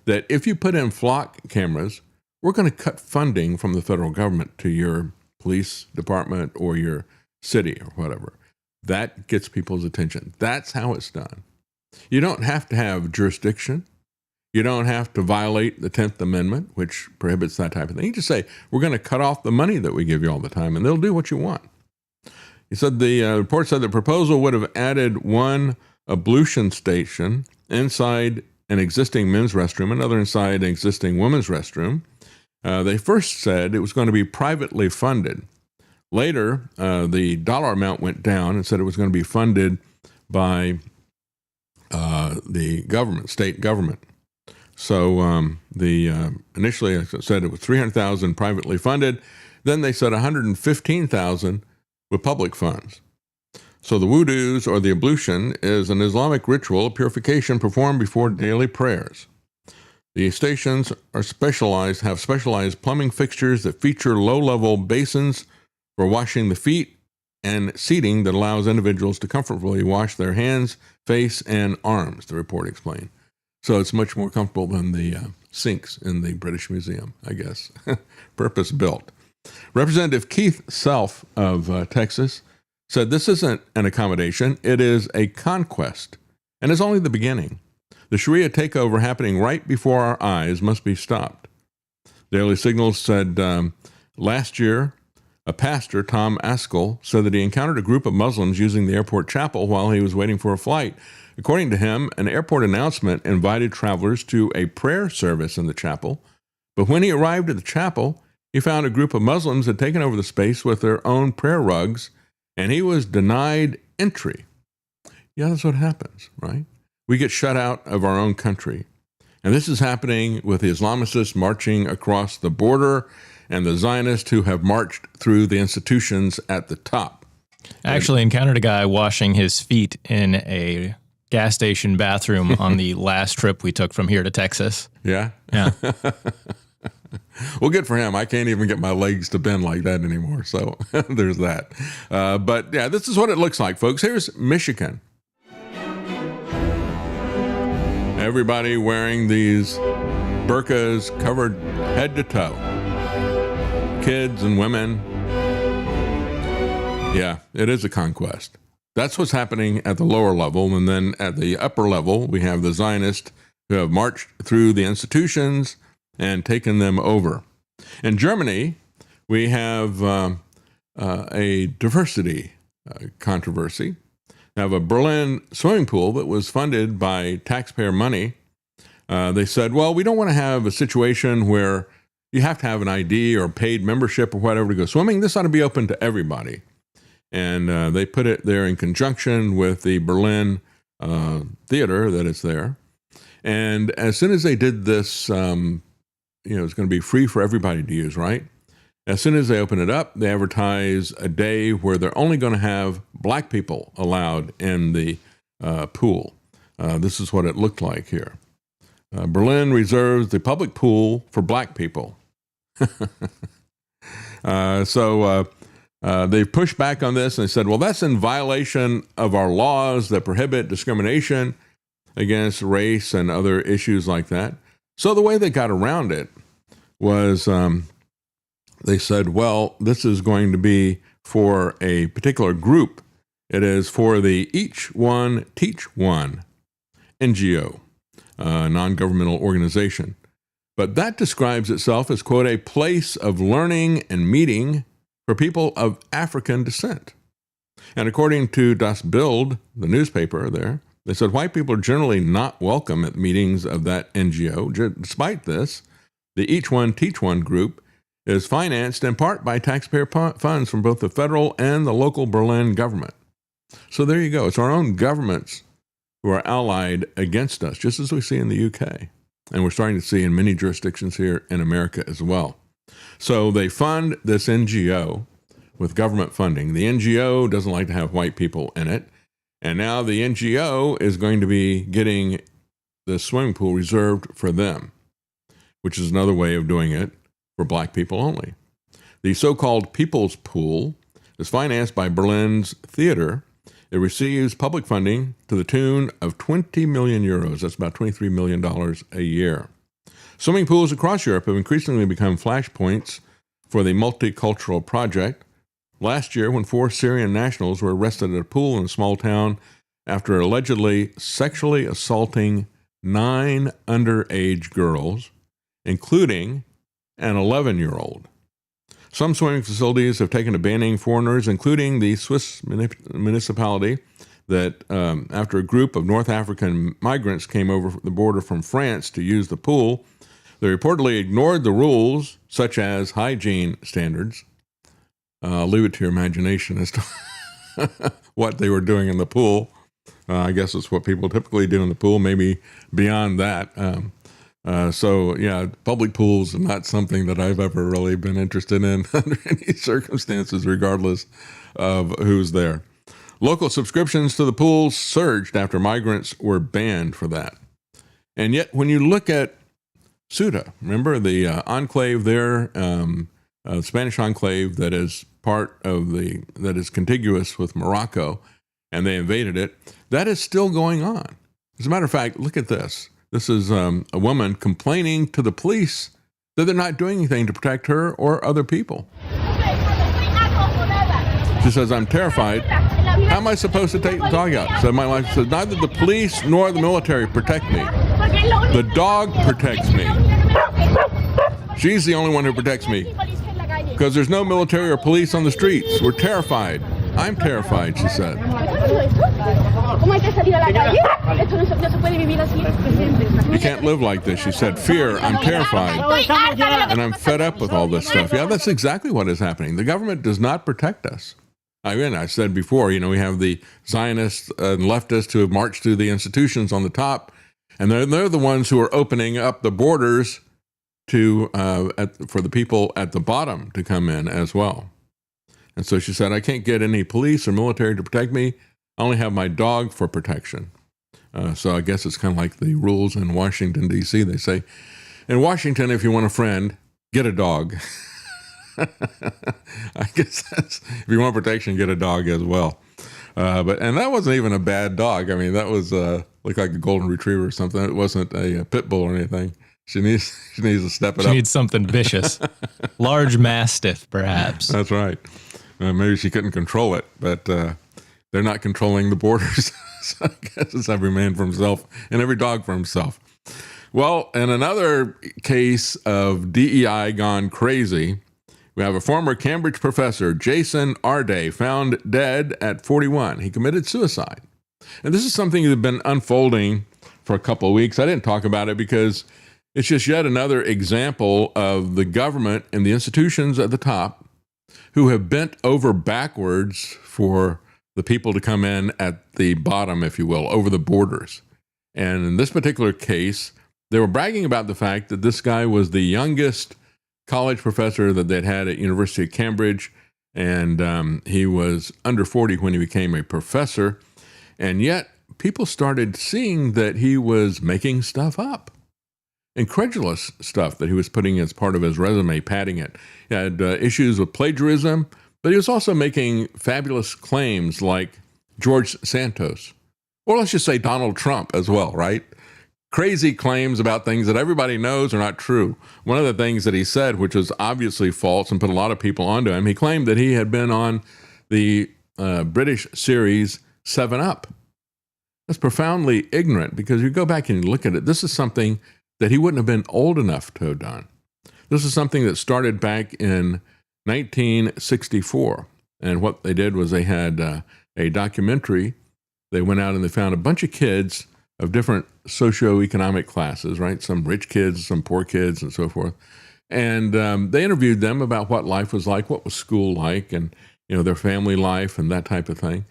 that if you put in flock cameras, we're going to cut funding from the federal government to your police department or your city or whatever. That gets people's attention. That's how it's done. You don't have to have jurisdiction. You don't have to violate the 10th Amendment, which prohibits that type of thing. You just say, we're going to cut off the money that we give you all the time, and they'll do what you want. He said the report said the proposal would have added one ablution station inside an existing men's restroom, another inside an existing women's restroom. They first said it was going to be privately funded. Later, the dollar amount went down and said it was going to be funded by the government, state government. So initially I said it was $300,000 privately funded. Then they said $115,000 with public funds. So the wudus, or the ablution, is an Islamic ritual of purification performed before daily prayers. The stations have specialized plumbing fixtures that feature low-level basins for washing the feet and seating that allows individuals to comfortably wash their hands, face, and arms, the report explained. So it's much more comfortable than the sinks in the British Museum, I guess. Purpose-built. Representative Keith Self of Texas said this isn't an accommodation, it is a conquest, and it's only the beginning. The Sharia takeover happening right before our eyes must be stopped. Daily Signal said last year, a pastor, Tom Askell, said that he encountered a group of Muslims using the airport chapel while he was waiting for a flight. According to him, an airport announcement invited travelers to a prayer service in the chapel, but when he arrived at the chapel, he found a group of Muslims had taken over the space with their own prayer rugs, and he was denied entry. Yeah, that's what happens, right? We get shut out of our own country. And this is happening with the Islamicists marching across the border and the Zionists who have marched through the institutions at the top. I actually encountered a guy washing his feet in a gas station bathroom on the last trip we took from here to Texas. Yeah? Yeah. Well, good for him. I can't even get my legs to bend like that anymore. So there's that. But yeah, this is what it looks like, folks. Here's Michigan. Everybody wearing these burqas covered head to toe. Kids and women. Yeah, it is a conquest. That's what's happening at the lower level. And then at the upper level, we have the Zionists who have marched through the institutions and taken them over. In Germany, We have a diversity controversy. We have a Berlin swimming pool that was funded by taxpayer money. They said, well, we don't want to have a situation where you have to have an ID or paid membership or whatever to go swimming. This ought to be open to everybody. And they put it there in conjunction with the Berlin theater that is there. And as soon as they did this, it's going to be free for everybody to use, right? As soon as they open it up, they advertise a day where they're only going to have black people allowed in the pool. This is what it looked like here. Berlin reserves the public pool for black people. So they've pushed back on this and they said, well, that's in violation of our laws that prohibit discrimination against race and other issues like that. So the way they got around it was they said, well, this is going to be for a particular group. It is for the Each One Teach One NGO, non-governmental organization. But that describes itself as, quote, a place of learning and meeting for people of African descent. And according to Das Bild, the newspaper there, they said white people are generally not welcome at meetings of that NGO. Despite this, the Each One Teach One group is financed in part by taxpayer funds from both the federal and the local Berlin government. So there you go. It's our own governments who are allied against us, just as we see in the UK. And we're starting to see in many jurisdictions here in America as well. So they fund this NGO with government funding. The NGO doesn't like to have white people in it. And now the NGO is going to be getting the swimming pool reserved for them, which is another way of doing it for black people only. The so-called People's Pool is financed by Berlin's theater. It receives public funding to the tune of 20 million euros. That's about $23 million a year. Swimming pools across Europe have increasingly become flashpoints for the multicultural project. Last year, when 4 Syrian nationals were arrested at a pool in a small town after allegedly sexually assaulting 9 underage girls, including an 11-year-old. Some swimming facilities have taken to banning foreigners, including the Swiss municipality that after a group of North African migrants came over the border from France to use the pool, they reportedly ignored the rules, such as hygiene standards. I'll leave it to your imagination as to what they were doing in the pool. I guess it's what people typically do in the pool, maybe beyond that. So, yeah, public pools are not something that I've ever really been interested in under any circumstances, regardless of who's there. Local subscriptions to the pools surged after migrants were banned for that. And yet, when you look at Ceuta, remember the enclave there, the Spanish enclave that is that is contiguous with Morocco, and they invaded it, that is still going on. As a matter of fact, look at this. This is a woman complaining to the police that they're not doing anything to protect her or other people. She says, I'm terrified. How am I supposed to take the dog out? So my wife says, neither the police nor the military protect me. The dog protects me. She's the only one who protects me because there's no military or police on the streets. We're terrified. I'm terrified, she said. You can't live like this, she said. Fear, I'm terrified, and I'm fed up with all this stuff. Yeah, that's exactly what is happening. The government does not protect us. Again, I said before, we have the Zionists and leftists who have marched through the institutions on the top, and they're the ones who are opening up the borders to for the people at the bottom to come in as well. And so she said, I can't get any police or military to protect me. I only have my dog for protection. So I guess it's kind of like the rules in Washington, D.C. They say, in Washington, if you want a friend, get a dog. I guess that's, if you want protection, get a dog as well. And that wasn't even a bad dog. I mean, that was looked like a golden retriever or something. It wasn't a pit bull or anything. She needs to step it up. She needs something vicious. Large mastiff, perhaps. That's right. Maybe she couldn't control it, but they're not controlling the borders. So I guess it's every man for himself and every dog for himself. Well, in another case of DEI gone crazy, We have a former Cambridge professor, Jason Arday, found dead at 41. He committed suicide. And this is something that's been unfolding for a couple of weeks. I didn't talk about it because it's just yet another example of the government and the institutions at the top who have bent over backwards for the people to come in at the bottom, if you will, over the borders. And in this particular case, they were bragging about the fact that this guy was the youngest college professor that they'd had at University of Cambridge, and he was under 40 when he became a professor. And yet, people started seeing that he was making stuff up. Incredulous stuff that he was putting as part of his resume, padding it. He had issues with plagiarism, but he was also making fabulous claims like George Santos, or let's just say Donald Trump as well, right? Crazy claims about things that everybody knows are not true. One of the things that he said, which was obviously false and put a lot of people onto him, he claimed that he had been on the British series 7 Up. That's profoundly ignorant, because you go back and you look at it, this is something that he wouldn't have been old enough to have done. This is something that started back in 1964. And what they did was they had a documentary. They went out and they found a bunch of kids of different socioeconomic classes, right? Some rich kids, some poor kids, and so forth. And they interviewed them about what life was like, what was school like, and their family life and that type of thing.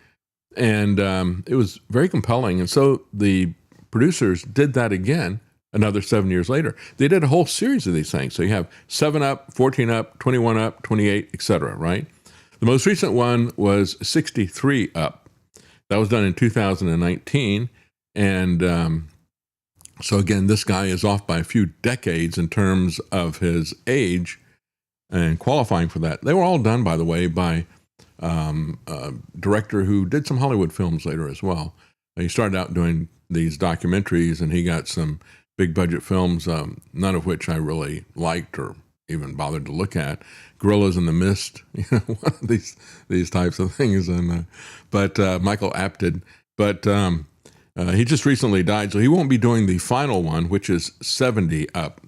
And it was very compelling. And so the producers did that again another 7 years later. They did a whole series of these things. So you have 7 Up, 14 Up, 21 Up, 28, etc., right? The most recent one was 63 Up. That was done in 2019. And so again, this guy is off by a few decades in terms of his age and qualifying for that. They were all done, by the way, by a director who did some Hollywood films later as well. He started out doing these documentaries, and he got some big budget films, none of which I really liked or even bothered to look at. Gorillas in the Mist, one of these types of things. And but Michael Apted, but he just recently died, so he won't be doing the final one, which is 70 Up.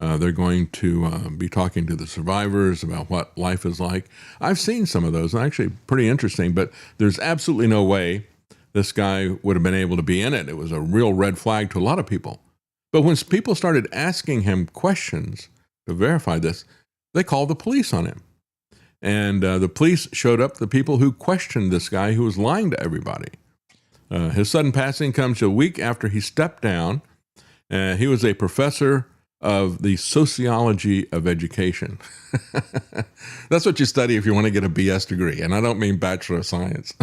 They're going to be talking to the survivors about what life is like. I've seen some of those, and actually pretty interesting, but there's absolutely no way this guy would have been able to be in it. It was a real red flag to a lot of people. But when people started asking him questions to verify this, they called the police on him. And the police showed up, the people who questioned this guy who was lying to everybody. His sudden passing comes a week after he stepped down. He was a professor of the sociology of education. That's what you study if you want to get a BS degree. And I don't mean Bachelor of Science.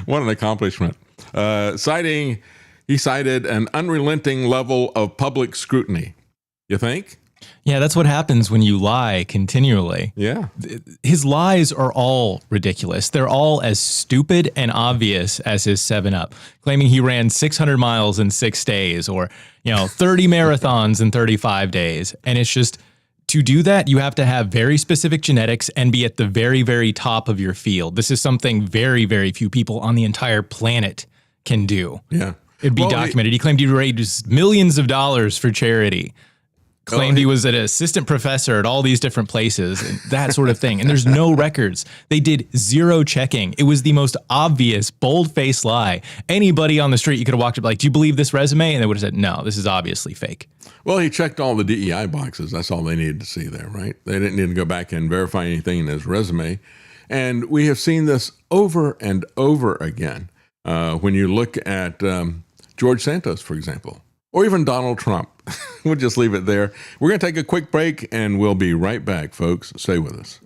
What an accomplishment. He cited an unrelenting level of public scrutiny. You think? Yeah, that's what happens when you lie continually. Yeah. His lies are all ridiculous. They're all as stupid and obvious as his 7 Up, claiming he ran 600 miles in 6 days or, 30 marathons in 35 days. And it's just, to do that, you have to have very specific genetics and be at the very, very top of your field. This is something very, very few people on the entire planet can do. Yeah. It'd be documented. He claimed he raised millions of dollars for charity. Claimed he was an assistant professor at all these different places, and that sort of thing. And there's no records. They did zero checking. It was the most obvious, bold-faced lie. Anybody on the street, you could have walked up like, do you believe this resume? And they would have said, no, this is obviously fake. Well, he checked all the DEI boxes. That's all they needed to see there, right? They didn't need to go back and verify anything in his resume. And we have seen this over and over again. When you look at George Santos, for example, or even Donald Trump. We'll just leave it there. We're going to take a quick break, and we'll be right back, folks. Stay with us.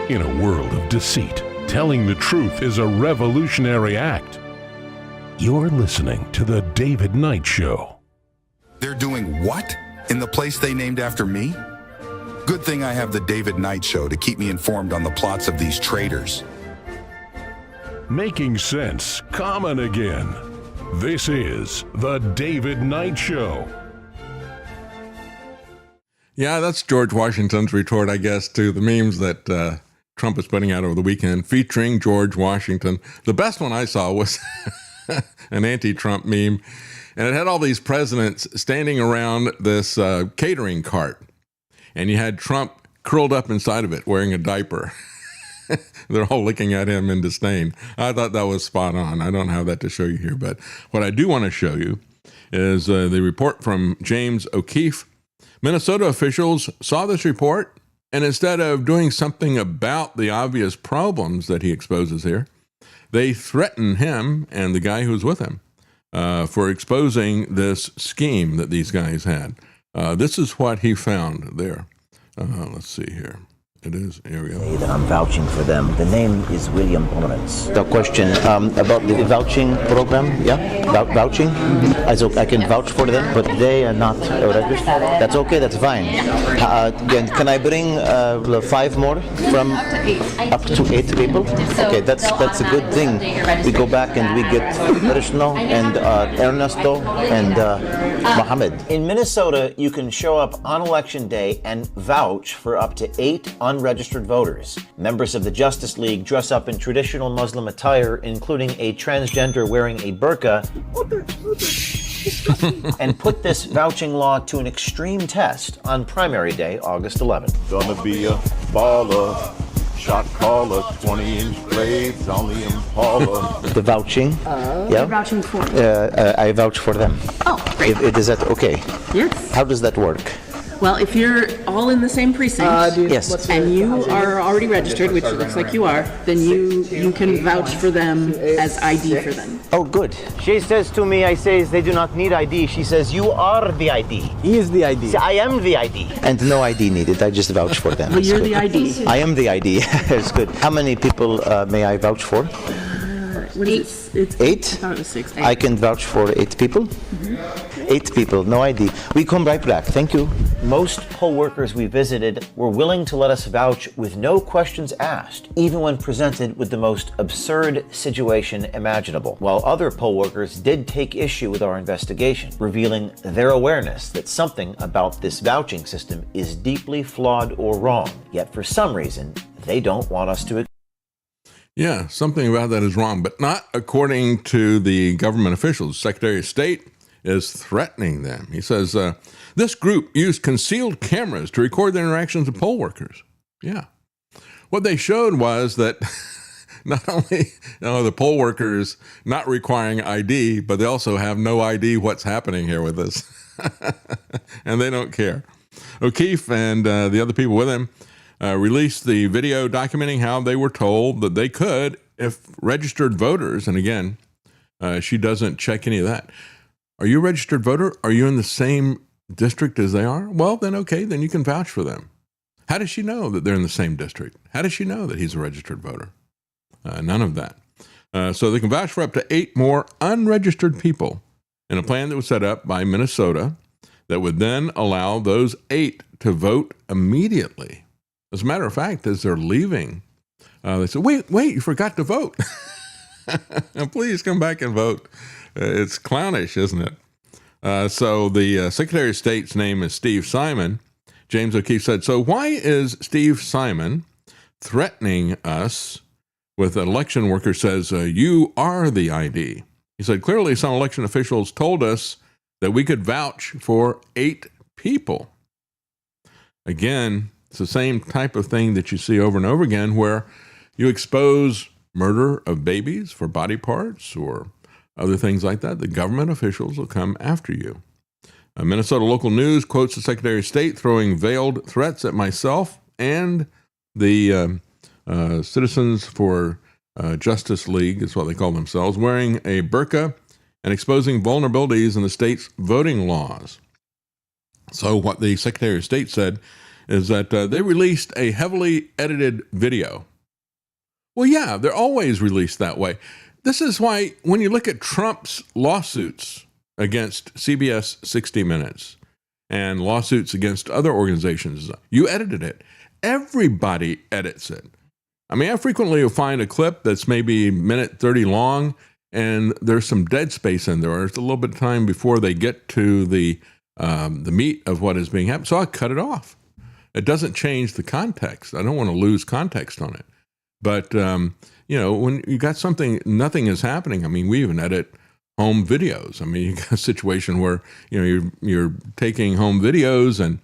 In a world of deceit, telling the truth is a revolutionary act. You're listening to The David Knight Show. They're doing what in the place they named after me? Good thing I have The David Knight Show to keep me informed on the plots of these traitors. Making sense common again. This is The David Knight Show. Yeah, that's George Washington's retort, I guess, to the memes that Trump is putting out over the weekend featuring George Washington. The best one I saw was an anti-Trump meme, and it had all these presidents standing around this catering cart, and you had Trump curled up inside of it wearing a diaper. They're all looking at him in disdain. I thought that was spot on. I don't have that to show you here, but what I do want to show you is the report from James O'Keefe. Minnesota officials saw this report, and instead of doing something about the obvious problems that he exposes here, they threaten him and the guy who's with him for exposing this scheme that these guys had. This is what he found there. Let's see here. It is. Here we go. That I'm vouching for them. The name is William Pomerantz. The question about the vouching program, vouching. I can vouch for them, but they are not registered. That's okay. That's fine. Can I bring 5 more from up to 8 people? Okay, that's a good thing. We go back and we get Krishna and Ernesto and Mohammed. In Minnesota, you can show up on election day and vouch for up to 8 unregistered voters. Members of the Justice League dress up in traditional Muslim attire, including a transgender wearing a burqa, and put this vouching law to an extreme test on primary day, August 11th. Gonna be a baller, shot caller, 20-inch blades on the Impala. The vouching. You're vouching for? I vouch for them. Oh, great. Is that okay? Yes. How does that work? Well, if you're all in the same precinct, yes, and you are already registered, which looks like you are, then you can vouch for them as ID for them. Oh, good. She says to me, I say they do not need ID. She says, you are the ID. He is the ID. See, I am the ID. And no ID needed. I just vouch for them. Well, you're the ID. I am the ID. It's good. How many people may I vouch for? 8. 8? I thought it was 6. 8. I can vouch for 8 people? 8 people, no ID. We come right back. Thank you. Most poll workers we visited were willing to let us vouch with no questions asked, even when presented with the most absurd situation imaginable. While other poll workers did take issue with our investigation, revealing their awareness that something about this vouching system is deeply flawed or wrong. Yet for some reason, they don't want us to. Yeah, something about that is wrong, but not according to the government officials. Secretary of State is threatening them. He says, this group used concealed cameras to record their interactions with poll workers. Yeah. What they showed was that not only the poll workers not requiring ID, but they also have no ID what's happening here with this. And they don't care. O'Keefe and the other people with him released the video documenting how they were told that they could if registered voters, and again, she doesn't check any of that. Are you a registered voter? Are you in the same district as they are? Well, then okay, then you can vouch for them. How does she know that they're in the same district? How does she know that he's a registered voter? None of that. So they can vouch for up to 8 more unregistered people in a plan that was set up by Minnesota that would then allow those 8 to vote immediately. As a matter of fact, as they're leaving, they said, wait, you forgot to vote. Please come back and vote. It's clownish, isn't it? So the Secretary of State's name is Steve Simon. James O'Keefe said, so why is Steve Simon threatening us with an election worker says, you are the ID? He said, clearly some election officials told us that we could vouch for 8 people. Again, it's the same type of thing that you see over and over again where you expose murder of babies for body parts or other things like that. The government officials will come after you. Minnesota local news quotes the Secretary of State throwing veiled threats at myself and the Citizens for Justice League, is what they call themselves, wearing a burqa and exposing vulnerabilities in the state's voting laws. So what the Secretary of State said is that they released a heavily edited video. Well, yeah, they're always released that way. This is why when you look at Trump's lawsuits against CBS 60 Minutes and lawsuits against other organizations, you edited it. Everybody edits it. I mean, I frequently will find a clip that's maybe minute 30 long, and there's some dead space in there. There's a little bit of time before they get to the meat of what is being happened. So I cut it off. It doesn't change the context. I don't want to lose context on it. But, when you got something, nothing is happening. I mean, we even edit home videos. I mean, you got a situation where, you're taking home videos and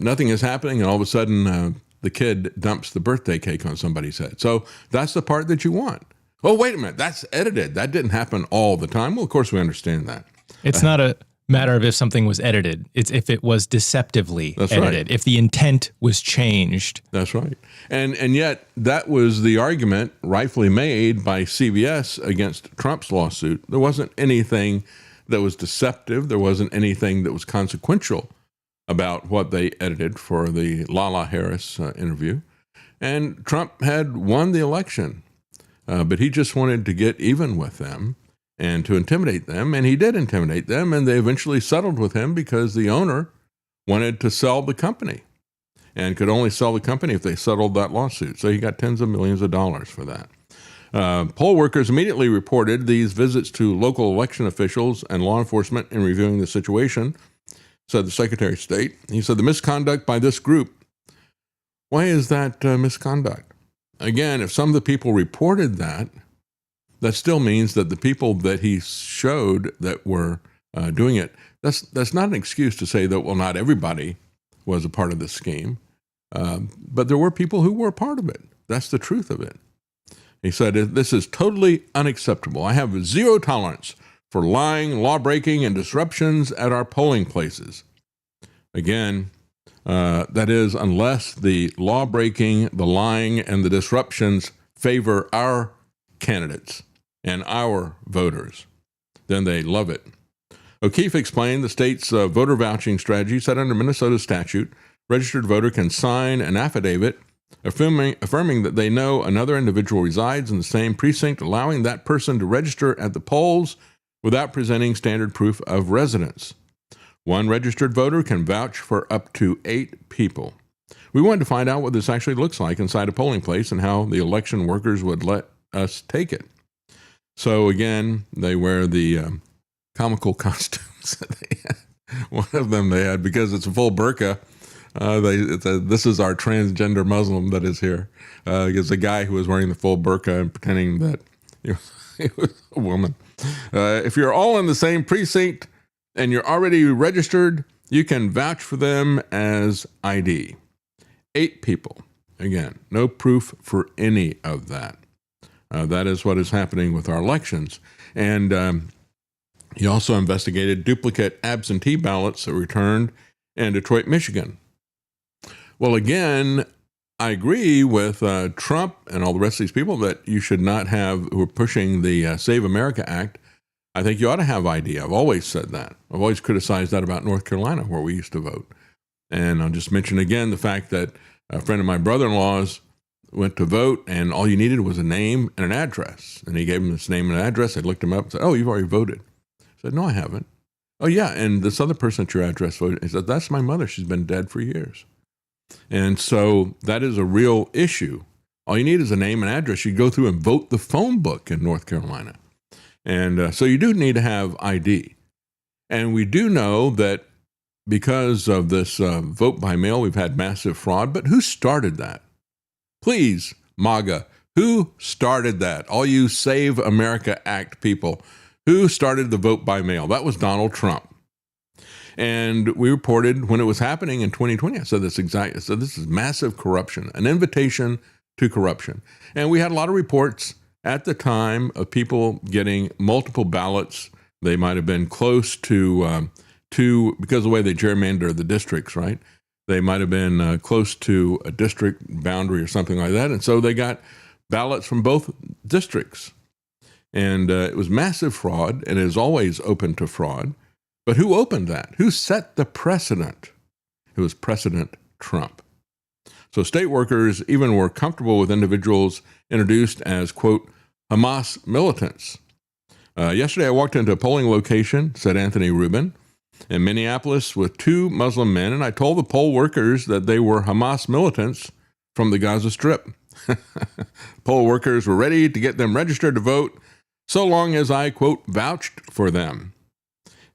nothing is happening, and all of a sudden the kid dumps the birthday cake on somebody's head. So that's the part that you want. Oh, wait a minute, that's edited. That didn't happen all the time. Well, of course we understand that. It's not a matter of if something was edited. It's if it was deceptively edited. Right. If the intent was changed. That's right. And yet that was the argument rightfully made by CBS against Trump's lawsuit. There wasn't anything that was deceptive. There wasn't anything that was consequential about what they edited for the Lala Harris interview. And Trump had won the election, but he just wanted to get even with them and to intimidate them, and he did intimidate them, and they eventually settled with him because the owner wanted to sell the company and could only sell the company if they settled that lawsuit. So he got tens of millions of dollars for that. Poll workers immediately reported these visits to local election officials and law enforcement in reviewing the situation, said the Secretary of State. He said the misconduct by this group. Why is that misconduct? Again, if some of the people reported that, that still means that the people that he showed that were doing it, that's not an excuse to say that, well, not everybody was a part of the scheme, but there were people who were a part of it. That's the truth of it. He said, this is totally unacceptable. I have zero tolerance for lying, law-breaking, and disruptions at our polling places. Again, that is, unless the law-breaking, the lying, and the disruptions favor our candidates and our voters, then they love it. O'Keefe explained the state's voter vouching strategy said under Minnesota statute, registered voter can sign an affidavit affirming that they know another individual resides in the same precinct, allowing that person to register at the polls without presenting standard proof of residence. One registered voter can vouch for up to 8 people. We wanted to find out what this actually looks like inside a polling place and how the election workers would let us take it. So again, they wear the comical costumes that they had. One of them they had, because it's a full burqa. This is our transgender Muslim that is here. It's a guy who was wearing the full burqa and pretending that he was a woman. If you're all in the same precinct and you're already registered, you can vouch for them as ID. 8 people. Again, no proof for any of that. That is what is happening with our elections. And he also investigated duplicate absentee ballots that were returned in Detroit, Michigan. Well, again, I agree with Trump and all the rest of these people that you should not have, who are pushing the Save America Act. I think you ought to have ID. I've always said that. I've always criticized that about North Carolina, where we used to vote. And I'll just mention again the fact that a friend of my brother-in-law's went to vote, and all you needed was a name and an address. And he gave him his name and address. I looked him up and said, "Oh, you've already voted." I said, "No, I haven't." "Oh, yeah, and this other person at your address voted." He said, "That's my mother. She's been dead for years." And so that is a real issue. All you need is a name and address. You go through and vote the phone book in North Carolina. And so you do need to have ID. And we do know that because of this vote by mail, we've had massive fraud. But who started that? Please, MAGA, who started that? All you Save America Act people, who started the vote by mail? That was Donald Trump. And we reported when it was happening in 2020, I said this is massive corruption, an invitation to corruption. And we had a lot of reports at the time of people getting multiple ballots. They might have been close to because of the way they gerrymander the districts, right? They might have been close to a district boundary or something like that. And so they got ballots from both districts. And it was massive fraud, and it is always open to fraud. But who opened that? Who set the precedent? It was President Trump. So state workers even were comfortable with individuals introduced as, quote, Hamas militants. Yesterday, I walked into a polling location, said Anthony Rubin, in Minneapolis with 2 Muslim men, and I told the poll workers that they were Hamas militants from the Gaza Strip. Poll workers were ready to get them registered to vote so long as I, quote, vouched for them.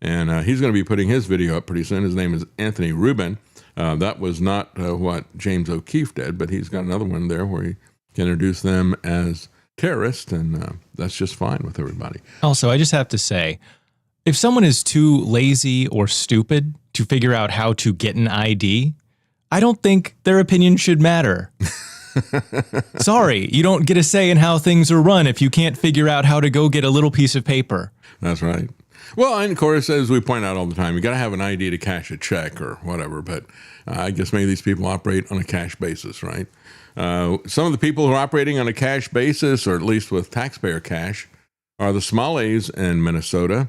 And he's going to be putting his video up pretty soon. His name is Anthony Rubin. That was not what James O'Keefe did, but he's got another one there where he can introduce them as terrorists, and that's just fine with everybody. Also, I just have to say, if someone is too lazy or stupid to figure out how to get an ID, I don't think their opinion should matter. Sorry, you don't get a say in how things are run if you can't figure out how to go get a little piece of paper. That's right. Well, and of course, as we point out all the time, you got to have an ID to cash a check or whatever, but I guess maybe these people operate on a cash basis, right? Some of the people who are operating on a cash basis, or at least with taxpayer cash, are the Somalis in Minnesota.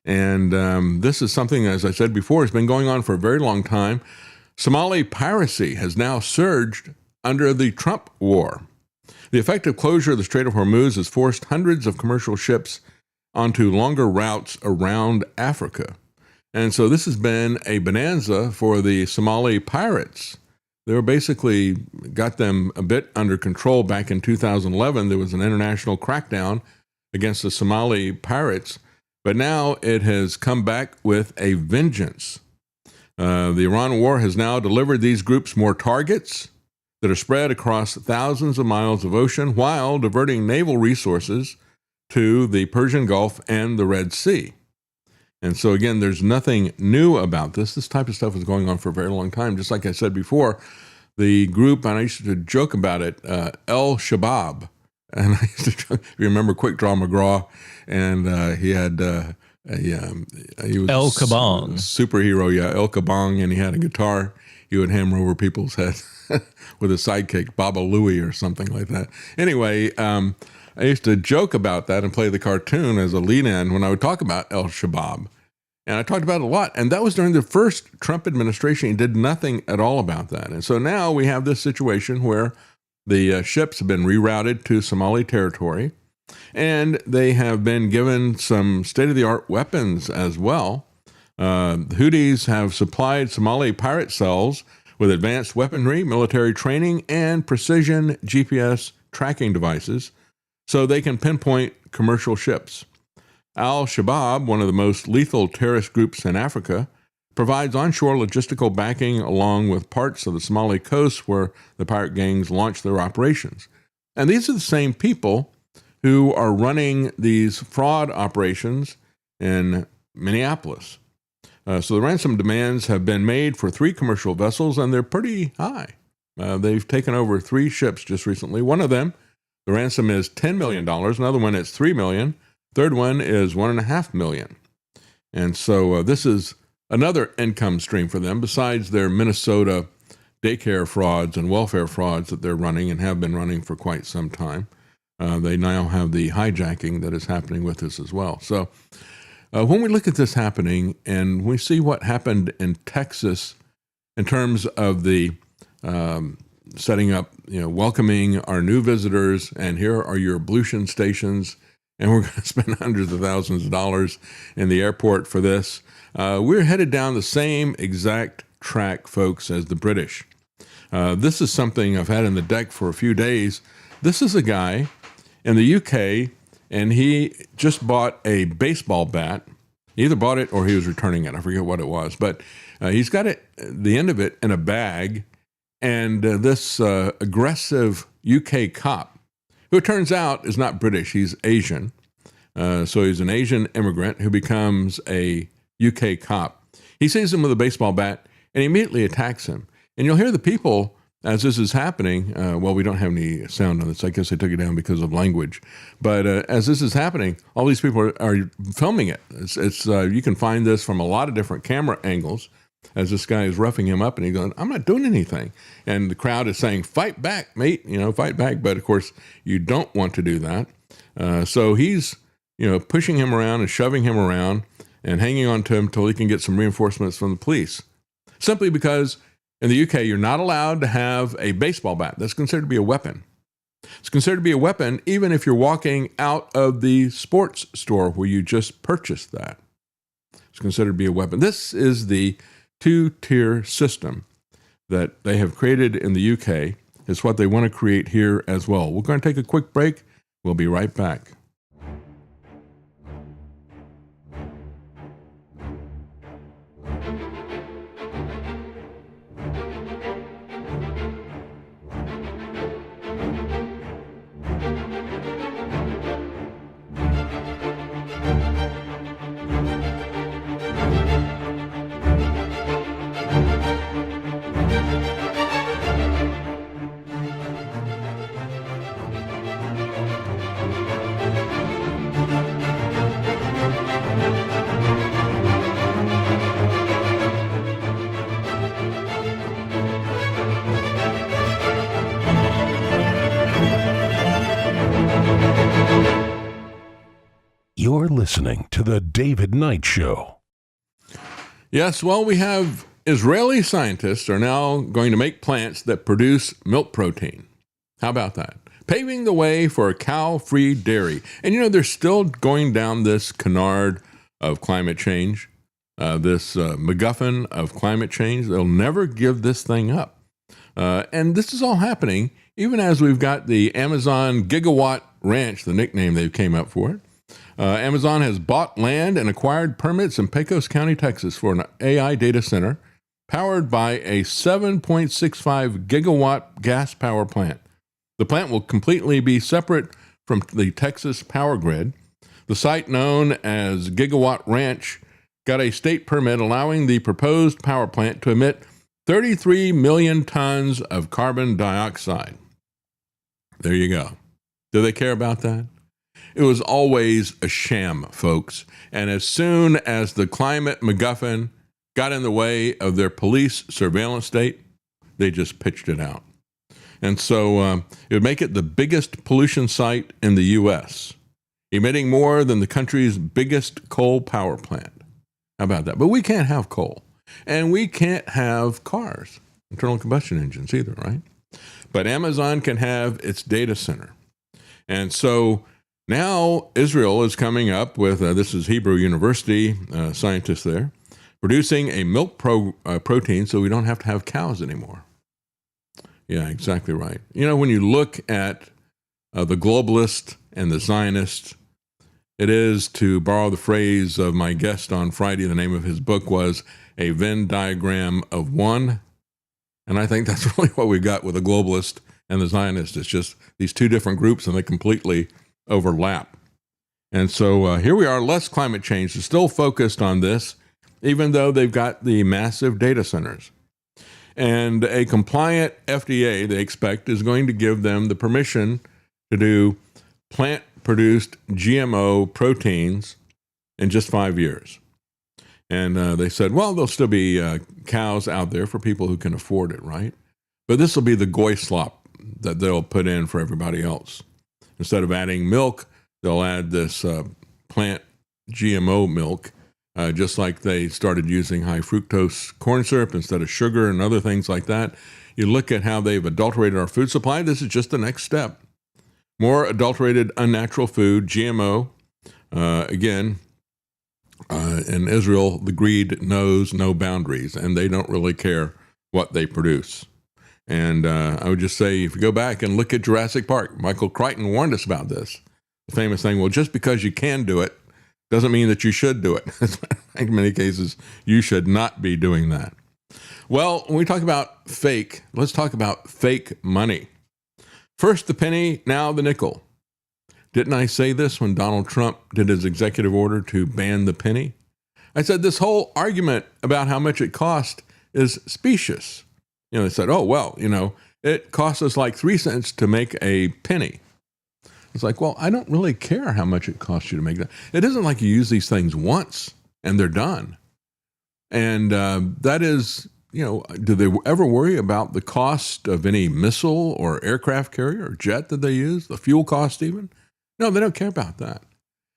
And this is something, as I said before, has been going on for a very long time. Somali piracy has now surged under the Trump war. The effective closure of the Strait of Hormuz has forced hundreds of commercial ships onto longer routes around Africa. And so this has been a bonanza for the Somali pirates. They were basically got them a bit under control back in 2011. There was an international crackdown against the Somali pirates, but now it has come back with a vengeance. The Iran war has now delivered these groups more targets that are spread across thousands of miles of ocean while diverting naval resources to the Persian Gulf and the Red Sea. And so, again, there's nothing new about this. This type of stuff is going on for a very long time. Just like I said before, the group, and I used to joke about it, El Shabab. And I used to joke, if you remember Quick Draw McGraw, and he had, he was El Kabong. Superhero, yeah, El Kabong, and he had a guitar. He would hammer over people's heads with a sidekick, Baba Louie or something like that. Anyway, I used to joke about that and play the cartoon as a lead-in when I would talk about El Shabab. And I talked about it a lot. And that was during the first Trump administration. He did nothing at all about that. And so now we have this situation where the ships have been rerouted to Somali territory, and they have been given some state-of-the-art weapons as well. The Houthis have supplied Somali pirate cells with advanced weaponry, military training, and precision GPS tracking devices so they can pinpoint commercial ships. Al-Shabaab, one of the most lethal terrorist groups in Africa, provides onshore logistical backing along with parts of the Somali coast where the pirate gangs launch their operations. And these are the same people who are running these fraud operations in Minneapolis. So the ransom demands have been made for 3 commercial vessels, and they're pretty high. They've taken over 3 ships just recently. One of them, the ransom is $10 million. Another one is $3 million. Third one is $1.5 million. And so this is another income stream for them besides their Minnesota daycare frauds and welfare frauds that they're running and have been running for quite some time. They now have the hijacking that is happening with this as well. So when we look at this happening and we see what happened in Texas in terms of the setting up, welcoming our new visitors, and here are your ablution stations, and we're going to spend hundreds of thousands of dollars in the airport for this. We're headed down the same exact track, folks, as the British. This is something I've had in the deck for a few days. This is a guy in the UK, and he just bought a baseball bat. He either bought it or he was returning it. I forget what it was. But he's got it, the end of it, in a bag. And this aggressive UK cop, who it turns out is not British, he's Asian. So he's an Asian immigrant who becomes a UK cop. He sees him with a baseball bat and he immediately attacks him. And you'll hear the people, as this is happening, well, we don't have any sound on this. I guess I took it down because of language. But as this is happening, all these people are filming it. It's you can find this from a lot of different camera angles as this guy is roughing him up and he's going, I'm not doing anything. And the crowd is saying, fight back, mate, fight back. But of course, you don't want to do that. So he's, pushing him around and shoving him around and hanging on to him until he can get some reinforcements from the police. Simply because in the UK, you're not allowed to have a baseball bat. That's considered to be a weapon. It's considered to be a weapon even if you're walking out of the sports store where you just purchased that. It's considered to be a weapon. This is the two-tier system that they have created in the UK. It's what they want to create here as well. We're going to take a quick break. We'll be right back. You're listening to The David Knight Show. Yes, well, we have Israeli scientists are now going to make plants that produce milk protein. How about that? Paving the way for a cow-free dairy. And they're still going down this canard of climate change, this MacGuffin of climate change. They'll never give this thing up. And this is all happening even as we've got the Amazon Gigawatt Ranch, the nickname they came up for it. Amazon has bought land and acquired permits in Pecos County, Texas for an AI data center powered by a 7.65 gigawatt gas power plant. The plant will completely be separate from the Texas power grid. The site, known as Gigawatt Ranch, got a state permit allowing the proposed power plant to emit 33 million tons of carbon dioxide. There you go. Do they care about that? It was always a sham, folks. And as soon as the climate MacGuffin got in the way of their police surveillance state, they just pitched it out. And so it would make it the biggest pollution site in the U.S., emitting more than the country's biggest coal power plant. How about that? But we can't have coal. And we can't have cars, internal combustion engines either, right? But Amazon can have its data center. And so now Israel is coming up with, this is Hebrew University scientists there, producing a milk protein so we don't have to have cows anymore. Yeah, exactly right. When you look at the globalist and the Zionist, it is, to borrow the phrase of my guest on Friday, the name of his book was A Venn Diagram of One. And I think that's really what we got with the globalist and the Zionist. It's just these two different groups and they completely overlap. And so here we are, less climate change is still focused on this, even though they've got the massive data centers. And a compliant FDA, they expect, is going to give them the permission to do plant-produced GMO proteins in just 5 years. And they said, well, there'll still be cows out there for people who can afford it, right? But this will be the goy slop that they'll put in for everybody else. Instead of adding milk, they'll add this plant GMO milk, just like they started using high fructose corn syrup instead of sugar and other things like that. You look at how they've adulterated our food supply. This is just the next step. More adulterated, unnatural food, GMO. Again, in Israel, the greed knows no boundaries, and they don't really care what they produce. And I would just say, if you go back and look at Jurassic Park, Michael Crichton warned us about this. The famous thing, well, just because you can do it doesn't mean that you should do it. In many cases, you should not be doing that. Well, when we talk about fake, let's talk about fake money. First the penny, now the nickel. Didn't I say this when Donald Trump did his executive order to ban the penny? I said this whole argument about how much it cost is specious. They said, oh, well, it costs us like 3 cents to make a penny. It's like, well, I don't really care how much it costs you to make that. It isn't like you use these things once and they're done. And that is, do they ever worry about the cost of any missile or aircraft carrier or jet that they use, the fuel cost even? No, they don't care about that.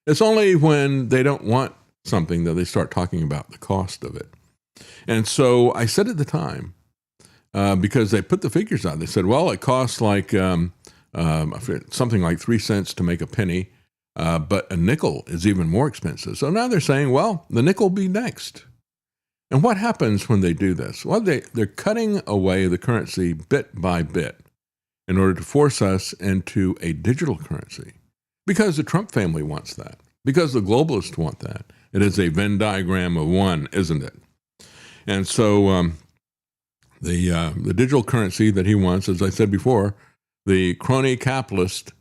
It's only when they don't want something that they start talking about the cost of it. And so I said at the time, because they put the figures out, they said, well, it costs like something like 3 cents to make a penny, but a nickel is even more expensive. So now they're saying, well, the nickel will be next. And what happens when they do this? Well, they're cutting away the currency bit by bit in order to force us into a digital currency, because the Trump family wants that, because the globalists want that. It is a Venn diagram of one, isn't it? And so the digital currency that he wants, as I said before, the crony capitalist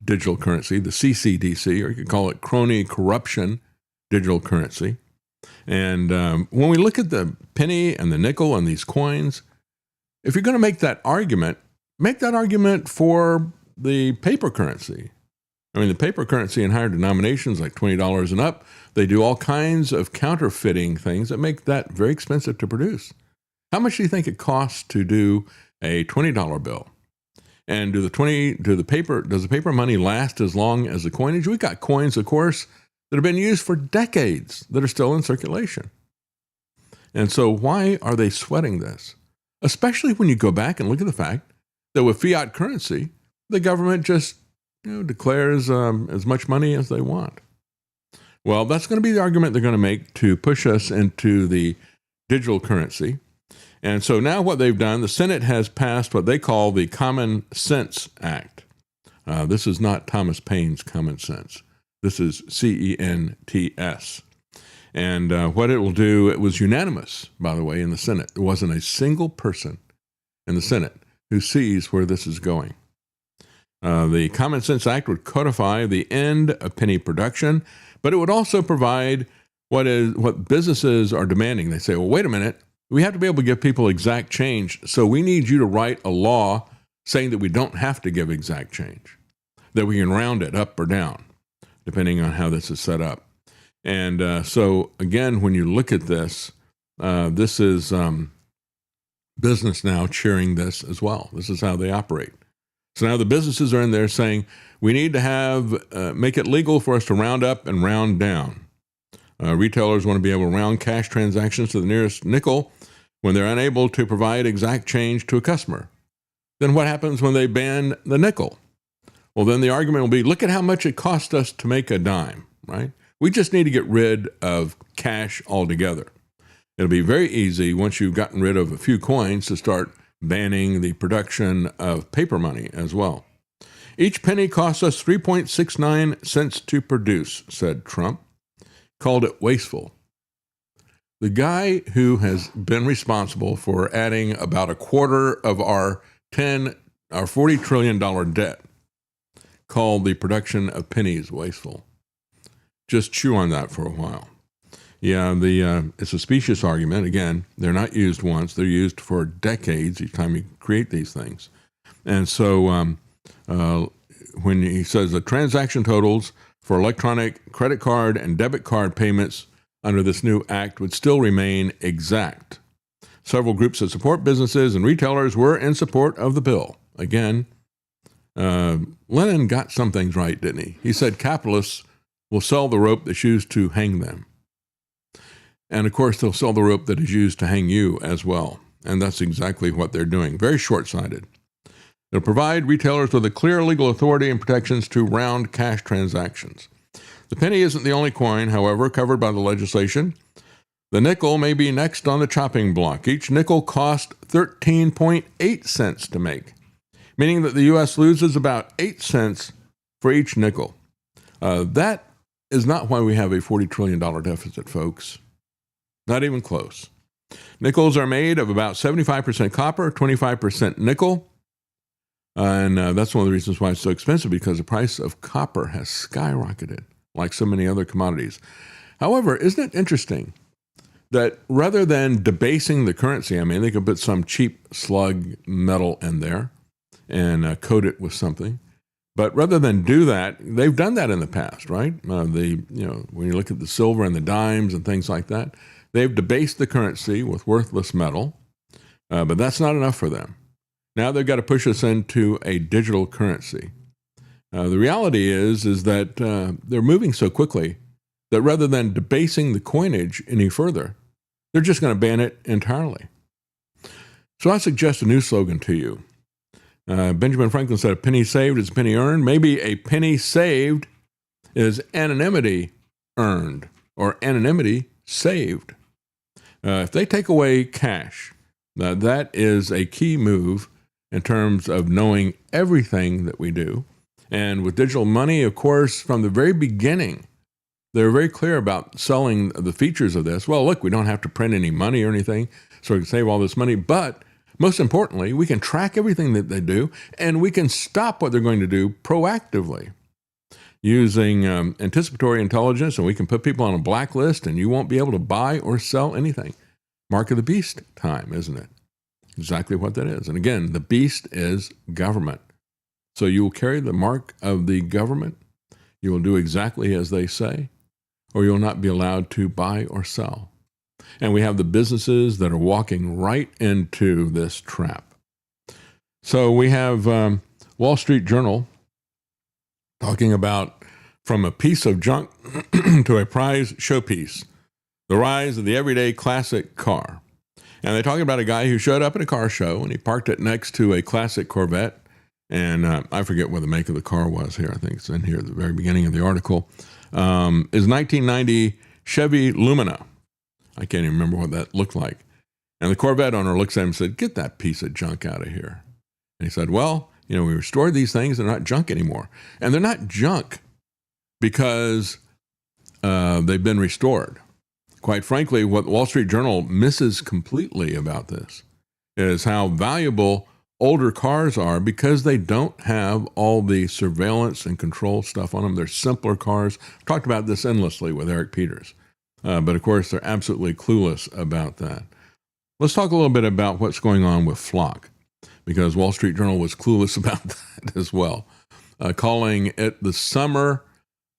digital currency, the CCDC, or you could call it crony corruption digital currency. And when we look at the penny and the nickel and these coins, if you're going to make that argument for the paper currency. I mean, the paper currency in higher denominations, like $20 and up, they do all kinds of counterfeiting things that make that very expensive to produce. How much do you think it costs to do a $20 bill? And does the paper money last as long as the coinage? We got coins, of course, that have been used for decades that are still in circulation. And so why are they sweating this? Especially when you go back and look at the fact that with fiat currency, the government just declares as much money as they want. Well, that's going to be the argument they're going to make to push us into the digital currency. And so now what they've done, the Senate has passed what they call the Common Sense Act. This is not Thomas Paine's Common Sense. This is CENTS. And what it will do, it was unanimous, by the way, in the Senate. There wasn't a single person in the Senate who sees where this is going. The Common Sense Act would codify the end of penny production, but it would also provide what businesses are demanding. They say, well, wait a minute, we have to be able to give people exact change, so we need you to write a law saying that we don't have to give exact change, that we can round it up or down, depending on how this is set up. And so, again, when you look at this, this is business now cheering this as well. This is how they operate. So now the businesses are in there saying, we need to make it legal for us to round up and round down. Retailers want to be able to round cash transactions to the nearest nickel when they're unable to provide exact change to a customer. Then what happens when they ban the nickel? Well, then the argument will be, look at how much it cost us to make a dime, right? We just need to get rid of cash altogether. It'll be very easy once you've gotten rid of a few coins to start banning the production of paper money as well. Each penny costs us 3.69 cents to produce, said Trump. Called it wasteful. The guy who has been responsible for adding about a quarter of our $40 trillion debt called the production of pennies wasteful. Just chew on that for a while. Yeah, it's a specious argument. Again, they're not used once. They're used for decades each time you create these things. And so when he says the transaction totals for electronic credit card and debit card payments under this new act would still remain exact. Several groups that support businesses and retailers were in support of the bill. Again, Lenin got some things right, didn't he? He said capitalists will sell the rope that's used to hang them. And of course, they'll sell the rope that is used to hang you as well. And that's exactly what they're doing. Very short-sighted. It'll provide retailers with a clear legal authority and protections to round cash transactions. The penny isn't the only coin, however, covered by the legislation. The nickel may be next on the chopping block. Each nickel costs 13.8 cents to make, meaning that the U.S. loses about 8 cents for each nickel. That is not why we have a $40 trillion deficit, folks. Not even close. Nickels are made of about 75% copper, 25% nickel. And that's one of the reasons why it's so expensive, because the price of copper has skyrocketed, like so many other commodities. However, isn't it interesting that rather than debasing the currency, I mean, they could put some cheap slug metal in there and coat it with something. But rather than do that, they've done that in the past, right? When you look at the silver and the dimes and things like that, they've debased the currency with worthless metal, but that's not enough for them. Now they've got to push us into a digital currency. The reality is that they're moving so quickly that rather than debasing the coinage any further, they're just going to ban it entirely. So I suggest a new slogan to you. Benjamin Franklin said, a penny saved is a penny earned. Maybe a penny saved is anonymity earned or anonymity saved. If they take away cash, that is a key move in terms of knowing everything that we do. And with digital money, of course, from the very beginning, they're very clear about selling the features of this. Well, look, we don't have to print any money or anything, so we can save all this money. But most importantly, we can track everything that they do, and we can stop what they're going to do proactively using anticipatory intelligence, and we can put people on a blacklist, and you won't be able to buy or sell anything. Mark of the beast time, isn't it? Exactly what that is. And again, the beast is government. So you will carry the mark of the government. You will do exactly as they say, or you'll not be allowed to buy or sell. And we have the businesses that are walking right into this trap. So we have Wall Street Journal talking about from a piece of junk to a prize showpiece, the rise of the everyday classic car. And they're talking about a guy who showed up at a car show and he parked it next to a classic Corvette. And I forget what the make of the car was here. I think it's in here at the very beginning of the article. Is 1990 Chevy Lumina. I can't even remember what that looked like. And the Corvette owner looks at him and said, get that piece of junk out of here. And he said, well, we restored these things. They're not junk anymore. And they're not junk because they've been restored. Quite frankly, what Wall Street Journal misses completely about this is how valuable older cars are because they don't have all the surveillance and control stuff on them. They're simpler cars. I've talked about this endlessly with Eric Peters. But of course, they're absolutely clueless about that. Let's talk a little bit about what's going on with Flock, because Wall Street Journal was clueless about that as well, calling it the summer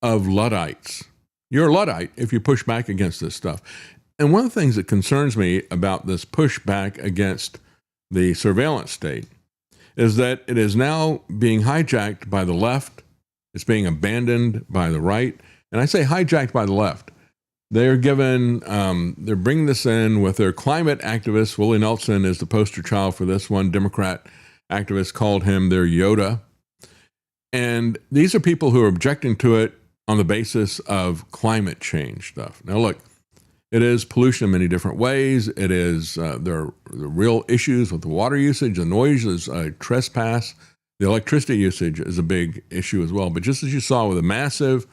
of Luddites. You're a Luddite if you push back against this stuff. And one of the things that concerns me about this pushback against the surveillance state is that it is now being hijacked by the left. It's being abandoned by the right. And I say hijacked by the left. They're bringing this in with their climate activists. Willie Nelson is the poster child for this one. Democrat activists called him their Yoda. And these are people who are objecting to it on the basis of climate change stuff. Now, look, it is pollution in many different ways. It is, there are real issues with the water usage, the noise is trespass. The electricity usage is a big issue as well. But just as you saw with a massive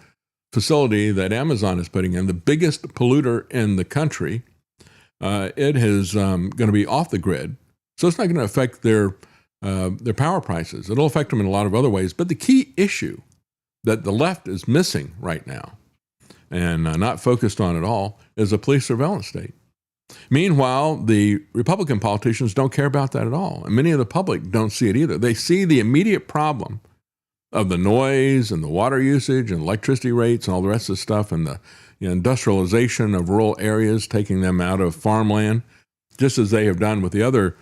facility that Amazon is putting in, the biggest polluter in the country, it is going to be off the grid. So it's not going to affect their power prices. It'll affect them in a lot of other ways. But the key issue that the left is missing right now and not focused on at all is a police surveillance state. Meanwhile, the Republican politicians don't care about that at all. And many of the public don't see it either. They see the immediate problem of the noise and the water usage and electricity rates and all the rest of the stuff and the industrialization of rural areas, taking them out of farmland, just as they have done with the other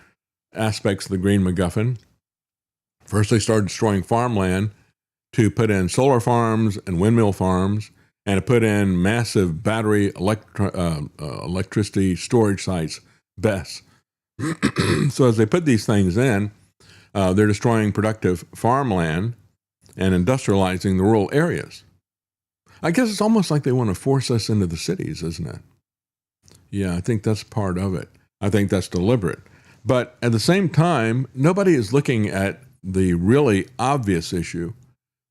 aspects of the Green MacGuffin. First, they started destroying farmland to put in solar farms and windmill farms and to put in massive battery electricity storage sites, BESS. So as they put these things in, they're destroying productive farmland and industrializing the rural areas. I guess it's almost like they want to force us into the cities, isn't it? Yeah, I think that's part of it. I think that's deliberate. But at the same time, nobody is looking at the really obvious issue,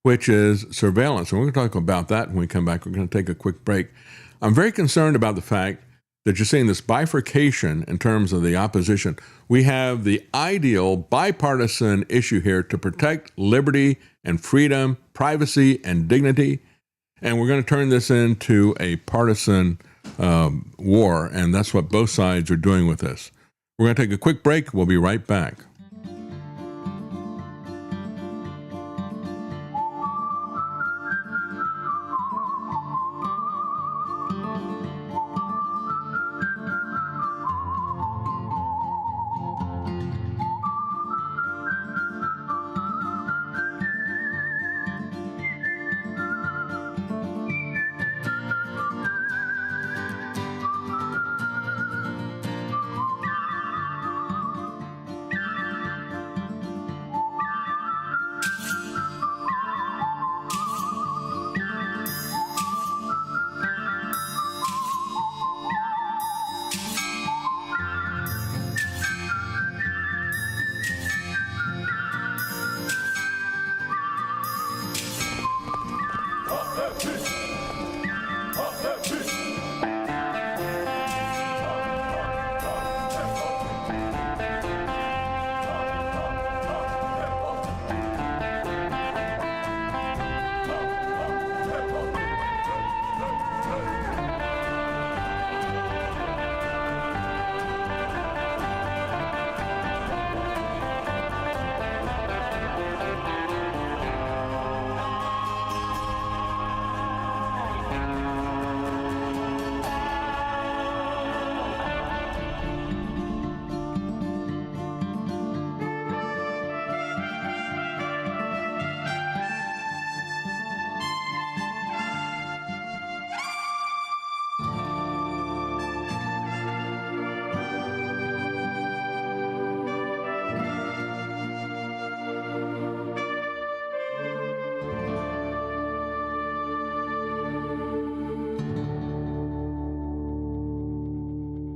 which is surveillance. And we're going to talk about that when we come back. We're going to take a quick break. I'm very concerned about the fact that you're seeing this bifurcation in terms of the opposition. We have the ideal bipartisan issue here to protect liberty and freedom, privacy and dignity. And we're going to turn this into a partisan war. And that's what both sides are doing with this. We're going to take a quick break. We'll be right back.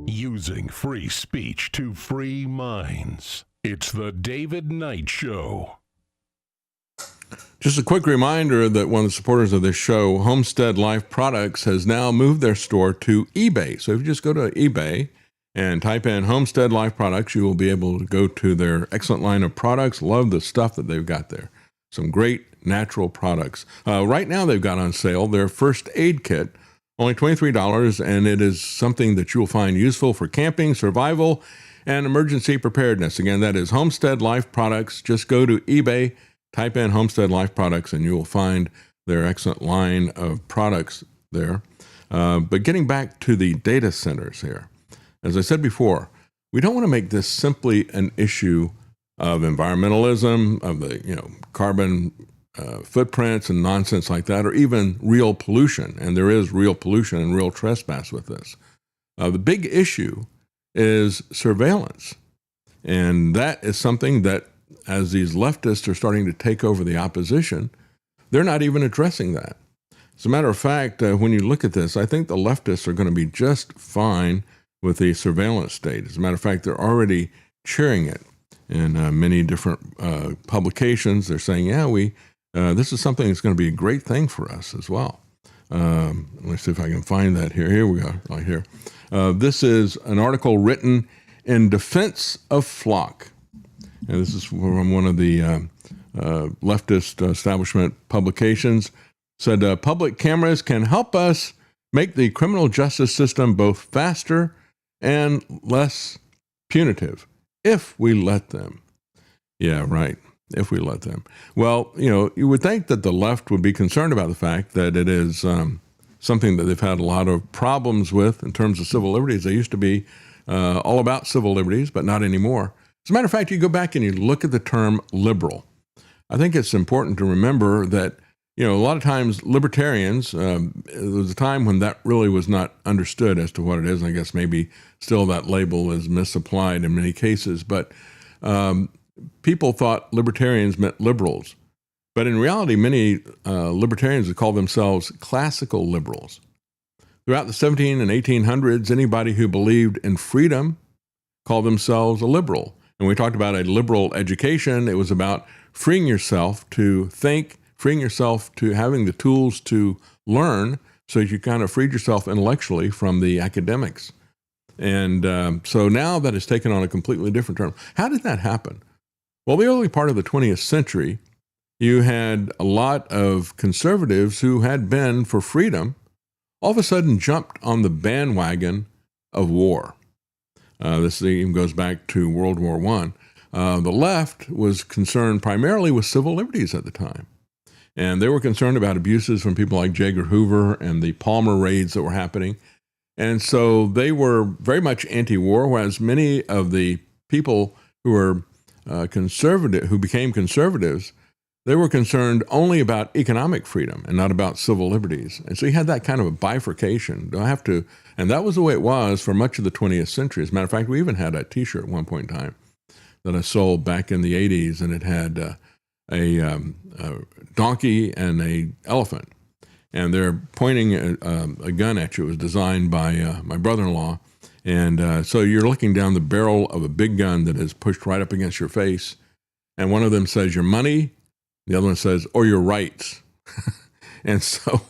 Using free speech to free minds. It's the David Knight Show. Just a quick reminder that one of the supporters of this show, Homestead Life Products, has now moved their store to eBay. So if you just go to eBay and type in Homestead Life Products, you will be able to go to their excellent line of products. Love the stuff that they've got there. Some great natural products. Right now they've got on sale their first aid kit, only $23, and it is something that you will find useful for camping, survival, and emergency preparedness. Again, that is Homestead Life Products. Just go to eBay, type in Homestead Life Products, and you will find their excellent line of products there. But getting back to the data centers here, as I said before, we don't want to make this simply an issue of environmentalism, of the carbon footprints and nonsense like that, or even real pollution. And there is real pollution and real trespass with this. The big issue is surveillance. And that is something that, as these leftists are starting to take over the opposition, they're not even addressing that. As a matter of fact, when you look at this, I think the leftists are going to be just fine with the surveillance state. As a matter of fact, they're already cheering it in many different publications. They're saying, this is something that's going to be a great thing for us as well. Let me see if I can find that here. Here we go, right here. This is an article written in defense of Flock. And this is from one of the leftist establishment publications. Said, public cameras can help us make the criminal justice system both faster and less punitive if we let them. Yeah, right. If we let them. Well, you would think that the left would be concerned about the fact that it is something that they've had a lot of problems with in terms of civil liberties. They used to be all about civil liberties, but not anymore. As a matter of fact, you go back and you look at the term liberal. I think it's important to remember that, a lot of times libertarians, there was a time when that really was not understood as to what it is. And I guess maybe still that label is misapplied in many cases. But people thought libertarians meant liberals. But in reality, many libertarians would call themselves classical liberals. Throughout the 17 and 1800s, anybody who believed in freedom called themselves a liberal. And we talked about a liberal education. It was about freeing yourself to think, freeing yourself to having the tools to learn, so you kind of freed yourself intellectually from the academics. And so now that has taken on a completely different term. How did that happen? Well, the early part of the 20th century, you had a lot of conservatives who had been for freedom, all of a sudden jumped on the bandwagon of war. This even goes back to World War I. The left was concerned primarily with civil liberties at the time. And they were concerned about abuses from people like J. Edgar Hoover and the Palmer raids that were happening. And so they were very much anti-war, whereas many of the people who were conservative, who became conservatives, they were concerned only about economic freedom and not about civil liberties. And so you had that kind of a bifurcation. And that was the way it was for much of the 20th century. As a matter of fact, we even had a T-shirt at one point in time that I sold back in the 80s, and it had a donkey and a elephant. And they're pointing a gun at you. It was designed by my brother-in-law. And so you're looking down the barrel of a big gun that is pushed right up against your face. And one of them says, your money. The other one says, or your rights. And so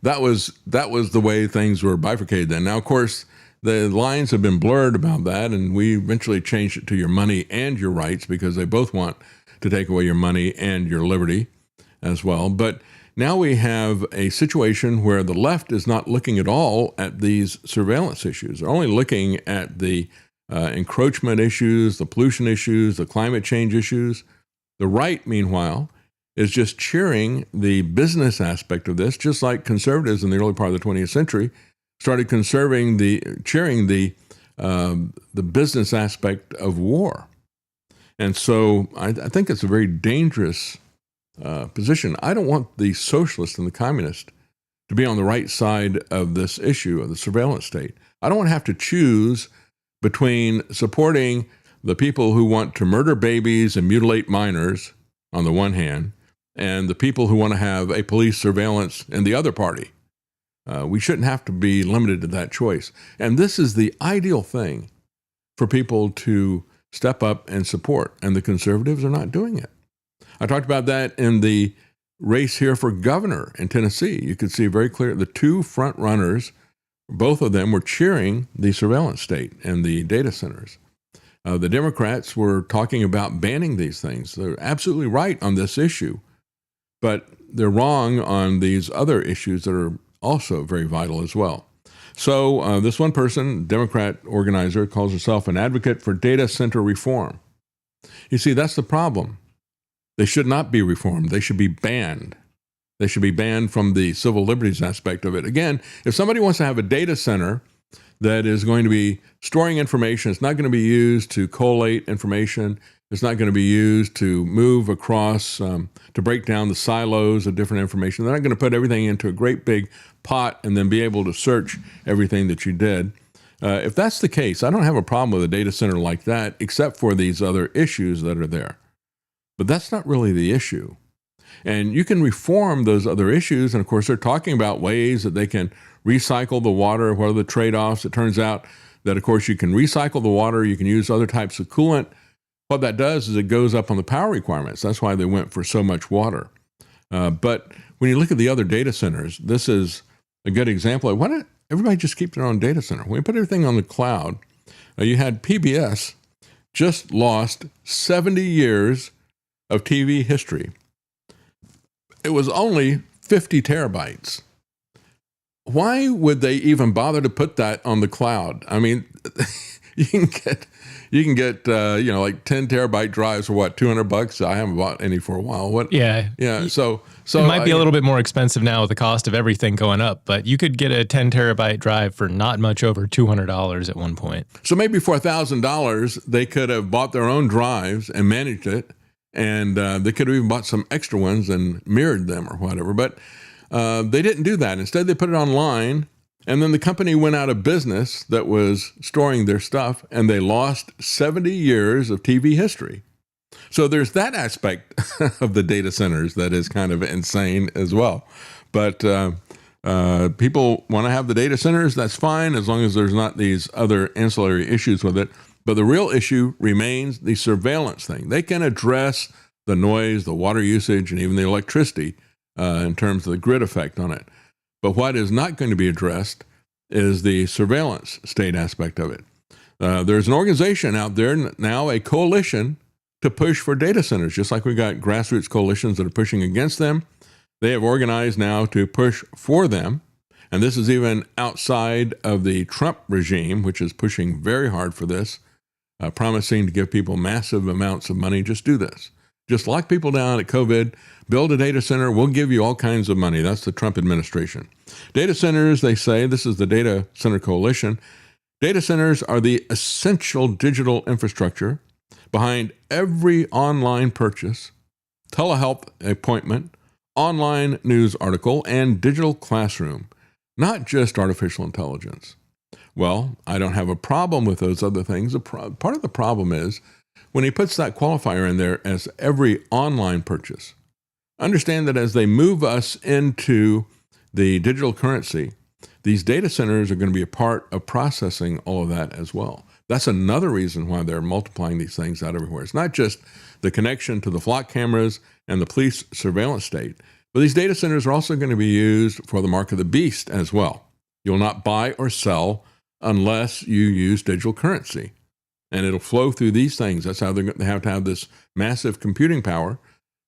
that was the way things were bifurcated then. Now, of course, the lines have been blurred about that, and we eventually changed it to your money and your rights because they both want to take away your money and your liberty as well. But now we have a situation where the left is not looking at all at these surveillance issues. They're only looking at the encroachment issues, the pollution issues, the climate change issues. The right, meanwhile, is just cheering the business aspect of this, just like conservatives in the early part of the 20th century started cheering the business aspect of war. And so I think it's a very dangerous position. I don't want the socialists and the communists to be on the right side of this issue of the surveillance state. I don't want to have to choose between supporting the people who want to murder babies and mutilate minors on the one hand, and the people who want to have a police surveillance in the other party. We shouldn't have to be limited to that choice. And this is the ideal thing for people to step up and support, and the conservatives are not doing it. I talked about that in the race here for governor in Tennessee. You could see very clear the two front runners, both of them were cheering the surveillance state and the data centers. The Democrats were talking about banning these things. They're absolutely right on this issue, but they're wrong on these other issues that are also very vital as well. So this one person, Democrat organizer, calls herself an advocate for data center reform. You see, that's the problem. They should not be reformed. They should be banned. They should be banned from the civil liberties aspect of it. Again, if somebody wants to have a data center that is going to be storing information, it's not going to be used to collate information, it's not going to be used to move across, to break down the silos of different information. They're not going to put everything into a great big pot and then be able to search everything that you did. If that's the case, I don't have a problem with a data center like that, except for these other issues that are there. But that's not really the issue. And you can reform those other issues. And of course, they're talking about ways that they can recycle the water. What are the trade-offs? It turns out that, of course, you can recycle the water. You can use other types of coolant. What that does is it goes up on the power requirements. That's why they went for so much water. But when you look at the other data centers, this is a good example of why don't everybody just keep their own data center? When you put everything on the cloud, you had PBS just lost 70 years of TV history. It was only 50 terabytes. Why would they even bother to put that on the cloud? I mean, you can get like 10 terabyte drives for what, $200? I haven't bought any for a while. Yeah. So it might be a little bit more expensive now with the cost of everything going up, but you could get a 10 terabyte drive for not much over $200 at one point. So maybe for $1,000, they could have bought their own drives and managed it. And they could have even bought some extra ones and mirrored them or whatever. But they didn't do that. Instead, they put it online. And then the company went out of business that was storing their stuff. And they lost 70 years of TV history. So there's that aspect of the data centers that is kind of insane as well. But people want to have the data centers. That's fine, as long as there's not these other ancillary issues with it. But the real issue remains the surveillance thing. They can address the noise, the water usage, and even the electricity in terms of the grid effect on it. But what is not going to be addressed is the surveillance state aspect of it. There's an organization out there now, a coalition, to push for data centers, just like we got grassroots coalitions that are pushing against them. They have organized now to push for them. And this is even outside of the Trump regime, which is pushing very hard for this. Promising to give people massive amounts of money. Just do this. Just lock people down at COVID, build a data center, we'll give you all kinds of money. That's the Trump administration. Data centers, they say, this is the Data Center Coalition. Data centers are the essential digital infrastructure behind every online purchase, telehealth appointment, online news article, and digital classroom, not just artificial intelligence. Well, I don't have a problem with those other things. Part of the problem is when he puts that qualifier in there as every online purchase. Understand that as they move us into the digital currency, these data centers are going to be a part of processing all of that as well. That's another reason why they're multiplying these things out everywhere. It's not just the connection to the flock cameras and the police surveillance state. But these data centers are also going to be used for the mark of the beast as well. You'll not buy or sell unless you use digital currency. And it'll flow through these things. That's how they have to have this massive computing power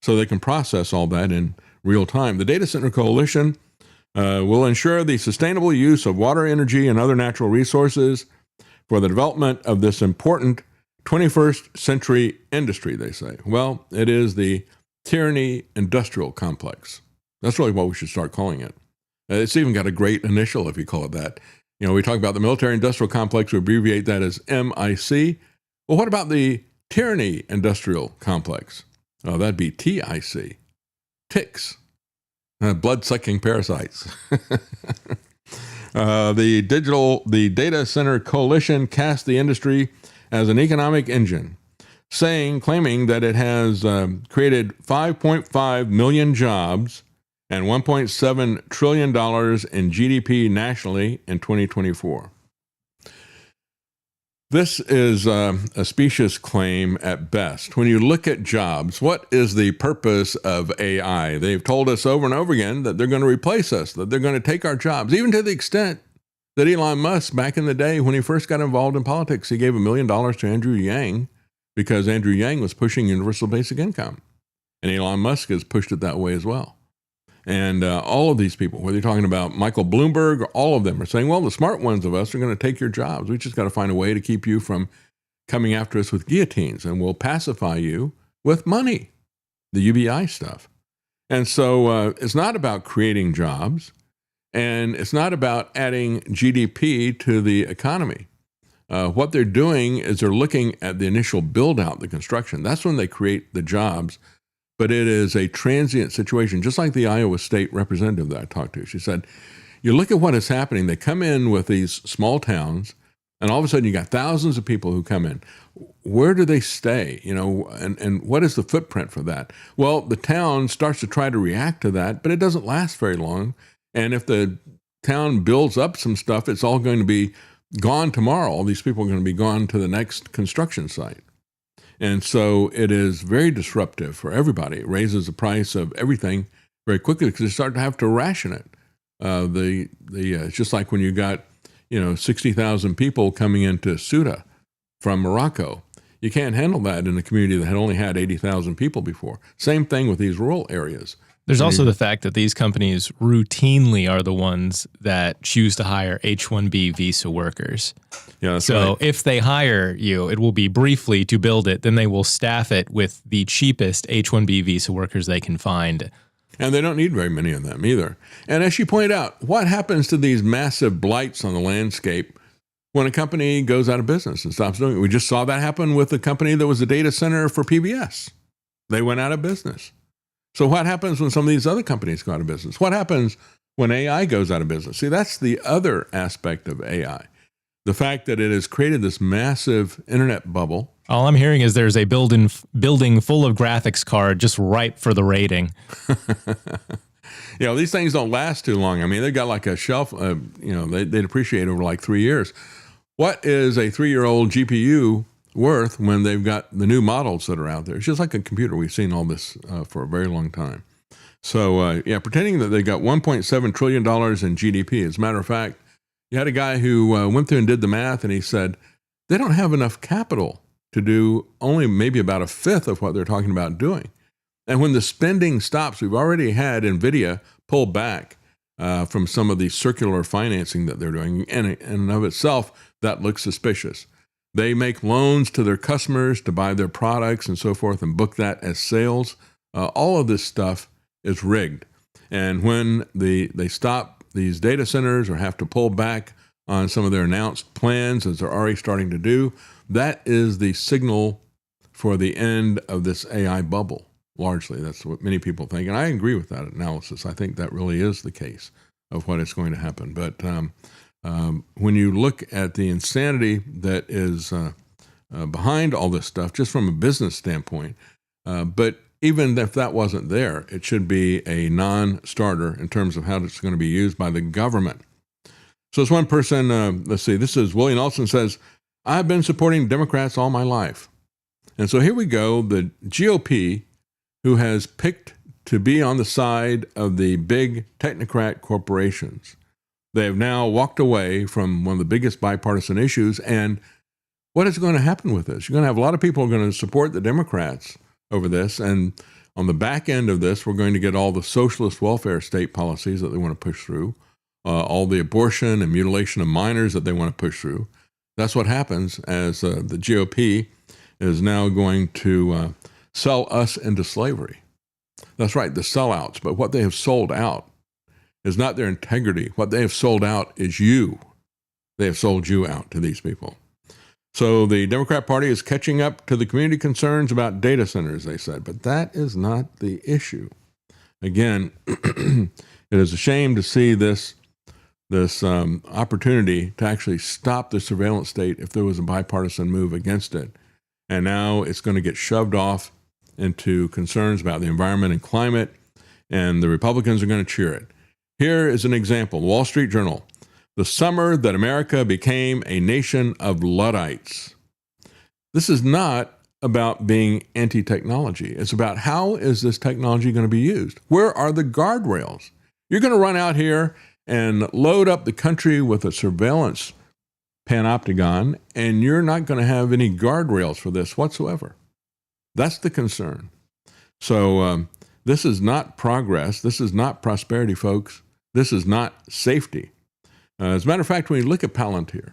so they can process all that in real time. The Data Center Coalition will ensure the sustainable use of water, energy, and other natural resources for the development of this important 21st century industry, they say. Well, it is the tyranny industrial complex. That's really what we should start calling it. It's even got a great initial if you call it that. You know, we talk about the military industrial complex, we abbreviate that as MIC. Well, what about the tyranny industrial complex? Oh, that'd be TIC. Ticks. Blood-sucking parasites. The Data Center Coalition cast the industry as an economic engine, claiming that it has created 5.5 million jobs and $1.7 trillion in GDP nationally in 2024. This is a specious claim at best. When you look at jobs, what is the purpose of AI? They've told us over and over again that they're going to replace us, that they're going to take our jobs, even to the extent that Elon Musk, back in the day when he first got involved in politics, he gave $1 million to Andrew Yang because Andrew Yang was pushing universal basic income. And Elon Musk has pushed it that way as well. And all of these people, whether you're talking about Michael Bloomberg, all of them are saying, well, the smart ones of us are going to take your jobs. We just got to find a way to keep you from coming after us with guillotines, and we'll pacify you with money, the UBI stuff. And so it's not about creating jobs, and it's not about adding GDP to the economy. What they're doing is they're looking at the initial build out, the construction. That's when they create the jobs. But it is a transient situation, just like the Iowa State representative that I talked to. She said, you look at what is happening. They come in with these small towns, and all of a sudden you got thousands of people who come in. Where do they stay? You know, and what is the footprint for that? Well, the town starts to try to react to that, but it doesn't last very long. And if the town builds up some stuff, it's all going to be gone tomorrow. All these people are going to be gone to the next construction site. And so it is very disruptive for everybody. It raises the price of everything very quickly because they start to have to ration it. It's just like when you got, 60,000 people coming into Ceuta from Morocco. You can't handle that in a community that had only had 80,000 people before. Same thing with these rural areas. There's also the fact that these companies routinely are the ones that choose to hire H-1B visa workers. Yeah, that's so right. if they hire you, it will be briefly to build it. Then they will staff it with the cheapest H-1B visa workers they can find. And they don't need very many of them either. And as you pointed out, what happens to these massive blights on the landscape when a company goes out of business and stops doing it? We just saw that happen with the company that was a data center for PBS. They went out of business. So what happens when some of these other companies go out of business? What happens when AI goes out of business? See, that's the other aspect of AI. The fact that it has created this massive internet bubble. All I'm hearing is there's a building full of graphics card just ripe for the rating. These things don't last too long. I mean, they've got like a shelf, they depreciate over like 3 years. What is a 3-year-old GPU worth when they've got the new models that are out there? It's just like a computer. We've seen all this for a very long time. So, pretending that they got $1.7 trillion in GDP. As a matter of fact, you had a guy who went through and did the math, and he said they don't have enough capital to do only maybe about a fifth of what they're talking about doing. And when the spending stops, we've already had NVIDIA pull back from some of the circular financing that they're doing. And in and of itself, that looks suspicious. They make loans to their customers to buy their products and so forth and book that as sales. All of this stuff is rigged. And when they stop these data centers or have to pull back on some of their announced plans, as they're already starting to do, that is the signal for the end of this AI bubble, largely. That's what many people think. And I agree with that analysis. I think that really is the case of what is going to happen. But when you look at the insanity that is behind all this stuff, just from a business standpoint, but even if that wasn't there, it should be a non-starter in terms of how it's going to be used by the government. So it's one person, let's see, this is William Olson says, I've been supporting Democrats all my life. And so here we go, the GOP, who has picked to be on the side of the big technocrat corporations. They have now walked away from one of the biggest bipartisan issues. And what is going to happen with this? You're going to have a lot of people who are going to support the Democrats over this. And on the back end of this, we're going to get all the socialist welfare state policies that they want to push through, all the abortion and mutilation of minors that they want to push through. That's what happens as the GOP is now going to sell us into slavery. That's right, the sellouts. But what they have sold out is not their integrity. What they have sold out is you. They have sold you out to these people. So the Democrat Party is catching up to the community concerns about data centers, they said. But that is not the issue. Again, it is a shame to see this opportunity to actually stop the surveillance state if there was a bipartisan move against it. And now it's going to get shoved off into concerns about the environment and climate, and the Republicans are going to cheer it. Here is an example, Wall Street Journal. The summer that America became a nation of Luddites. This is not about being anti-technology. It's about how is this technology going to be used? Where are the guardrails? You're going to run out here and load up the country with a surveillance panopticon, and you're not going to have any guardrails for this whatsoever. That's the concern. So this is not progress. This is not prosperity, folks. This is not safety. As a matter of fact, when you look at Palantir,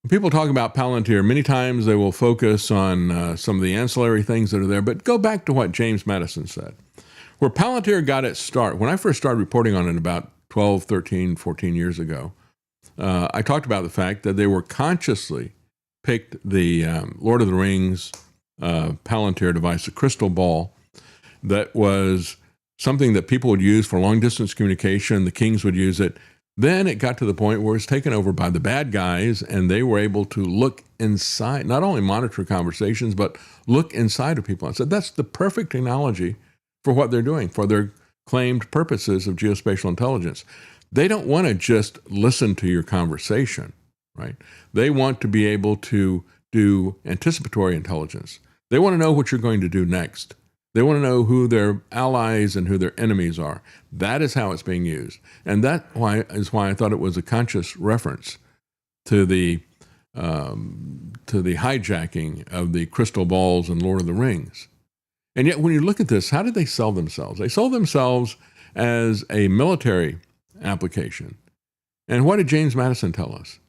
when people talk about Palantir, many times they will focus on some of the ancillary things that are there, but go back to what James Madison said. Where Palantir got its start, when I first started reporting on it about 12, 13, 14 years ago, I talked about the fact that they were consciously picked the Lord of the Rings Palantir device, a crystal ball, that was something that people would use for long-distance communication. The kings would use it. Then it got to the point where it was taken over by the bad guys, and they were able to look inside, not only monitor conversations, but look inside of people. I said, that's the perfect technology for what they're doing, for their claimed purposes of geospatial intelligence. They don't want to just listen to your conversation, right? They want to be able to do anticipatory intelligence. They want to know what you're going to do next. They want to know who their allies and who their enemies are. That is how it's being used. And that is why I thought it was a conscious reference to the hijacking of the crystal balls in Lord of the Rings. And yet when you look at this, how did they sell themselves? They sold themselves as a military application. And what did James Madison tell us?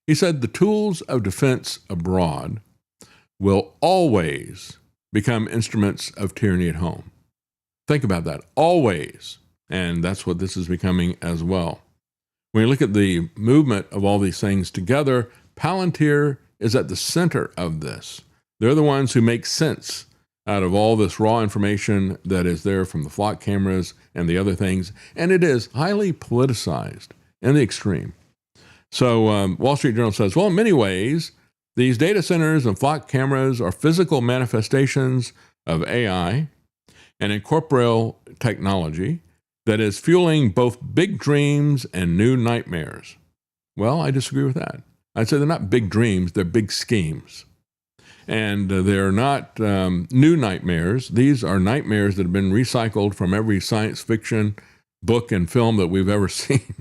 He said the tools of defense abroad will always become instruments of tyranny at home. Think about that, always. And that's what this is becoming as well. When you look at the movement of all these things together, Palantir is at the center of this. They're the ones who make sense out of all this raw information that is there from the flock cameras and the other things. And it is highly politicized in the extreme. So Wall Street Journal says, well, in many ways, these data centers and flock cameras are physical manifestations of AI and incorporeal technology that is fueling both big dreams and new nightmares. Well, I disagree with that. I'd say they're not big dreams, they're big schemes. And they're not new nightmares. These are nightmares that have been recycled from every science fiction book and film that we've ever seen.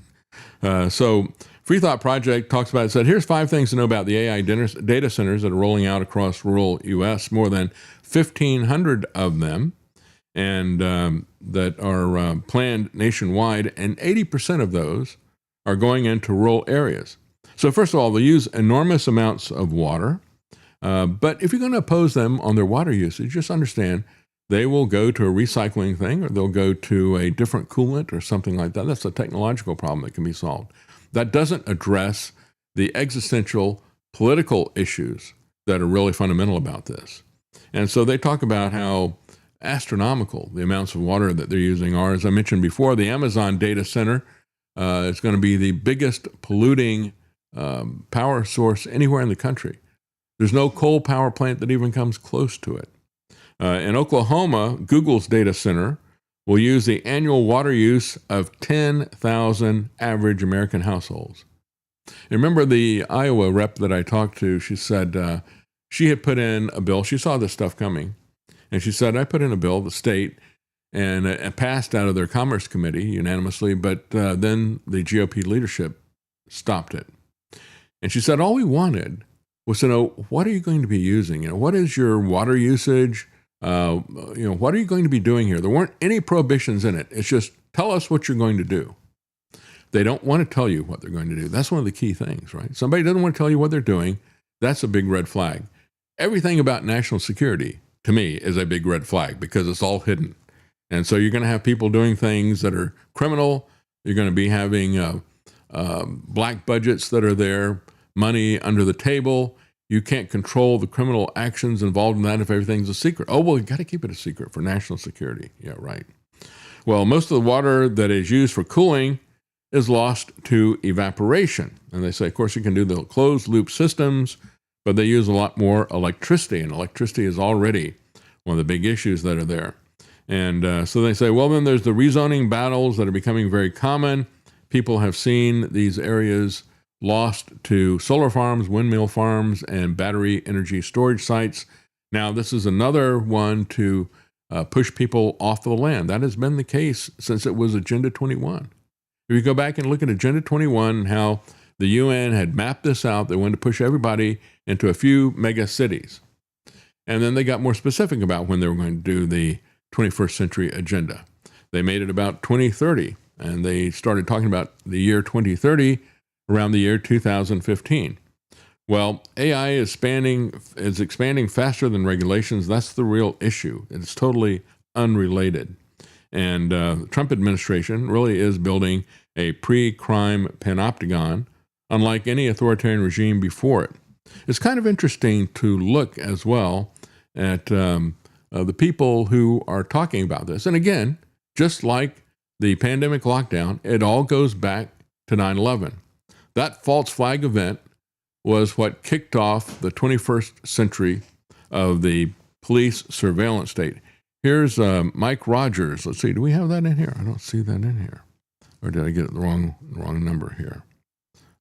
So Free Thought Project talks about it, said, here's 5 things to know about the AI data centers that are rolling out across rural U.S., more than 1,500 of them, and that are planned nationwide, and 80% of those are going into rural areas. So first of all, they use enormous amounts of water, but if you're going to oppose them on their water usage, just understand they will go to a recycling thing, or they'll go to a different coolant or something like that. That's a technological problem that can be solved. That doesn't address the existential political issues that are really fundamental about this. And so they talk about how astronomical the amounts of water that they're using are. As I mentioned before, the Amazon data center is going to be the biggest polluting power source anywhere in the country. There's no coal power plant that even comes close to it. In Oklahoma, Google's data center will use the annual water use of 10,000 average American households. And remember the Iowa rep that I talked to, she said she had put in a bill. She saw this stuff coming. And she said, I put in a bill, the state, and it passed out of their Commerce Committee unanimously, but then the GOP leadership stopped it. And she said, all we wanted was to know, what are you going to be using? What is your water usage? What are you going to be doing here? There weren't any prohibitions in it. It's just, tell us what you're going to do. They don't want to tell you what they're going to do. That's one of the key things, right? Somebody doesn't want to tell you what they're doing. That's a big red flag. Everything about national security, to me, is a big red flag because it's all hidden. And so you're going to have people doing things that are criminal. You're going to be having black budgets that are there, money under the table. You can't control the criminal actions involved in that if everything's a secret. Oh, well, you got to keep it a secret for national security. Yeah, right. Well, most of the water that is used for cooling is lost to evaporation. And they say, of course, you can do the closed loop systems, but they use a lot more electricity, and electricity is already one of the big issues that are there. And so they say, well, then there's the rezoning battles that are becoming very common. People have seen these areas lost to solar farms, windmill farms, and battery energy storage sites. Now, this is another one to push people off the land. That has been the case since it was Agenda 21. If you go back and look at Agenda 21 and how the UN had mapped this out, they wanted to push everybody into a few mega cities. And then they got more specific about when they were going to do the 21st century agenda. They made it about 2030, and they started talking about the year 2030 around the year 2015. Well, AI is expanding faster than regulations. That's the real issue. It's totally unrelated. And the Trump administration really is building a pre-crime panopticon, unlike any authoritarian regime before it. It's kind of interesting to look as well at the people who are talking about this. And again, just like the pandemic lockdown, it all goes back to 9/11. That false flag event was what kicked off the 21st century of the police surveillance state. Here's Mike Rogers. Let's see, do we have that in here? I don't see that in here. Or did I get the wrong number here?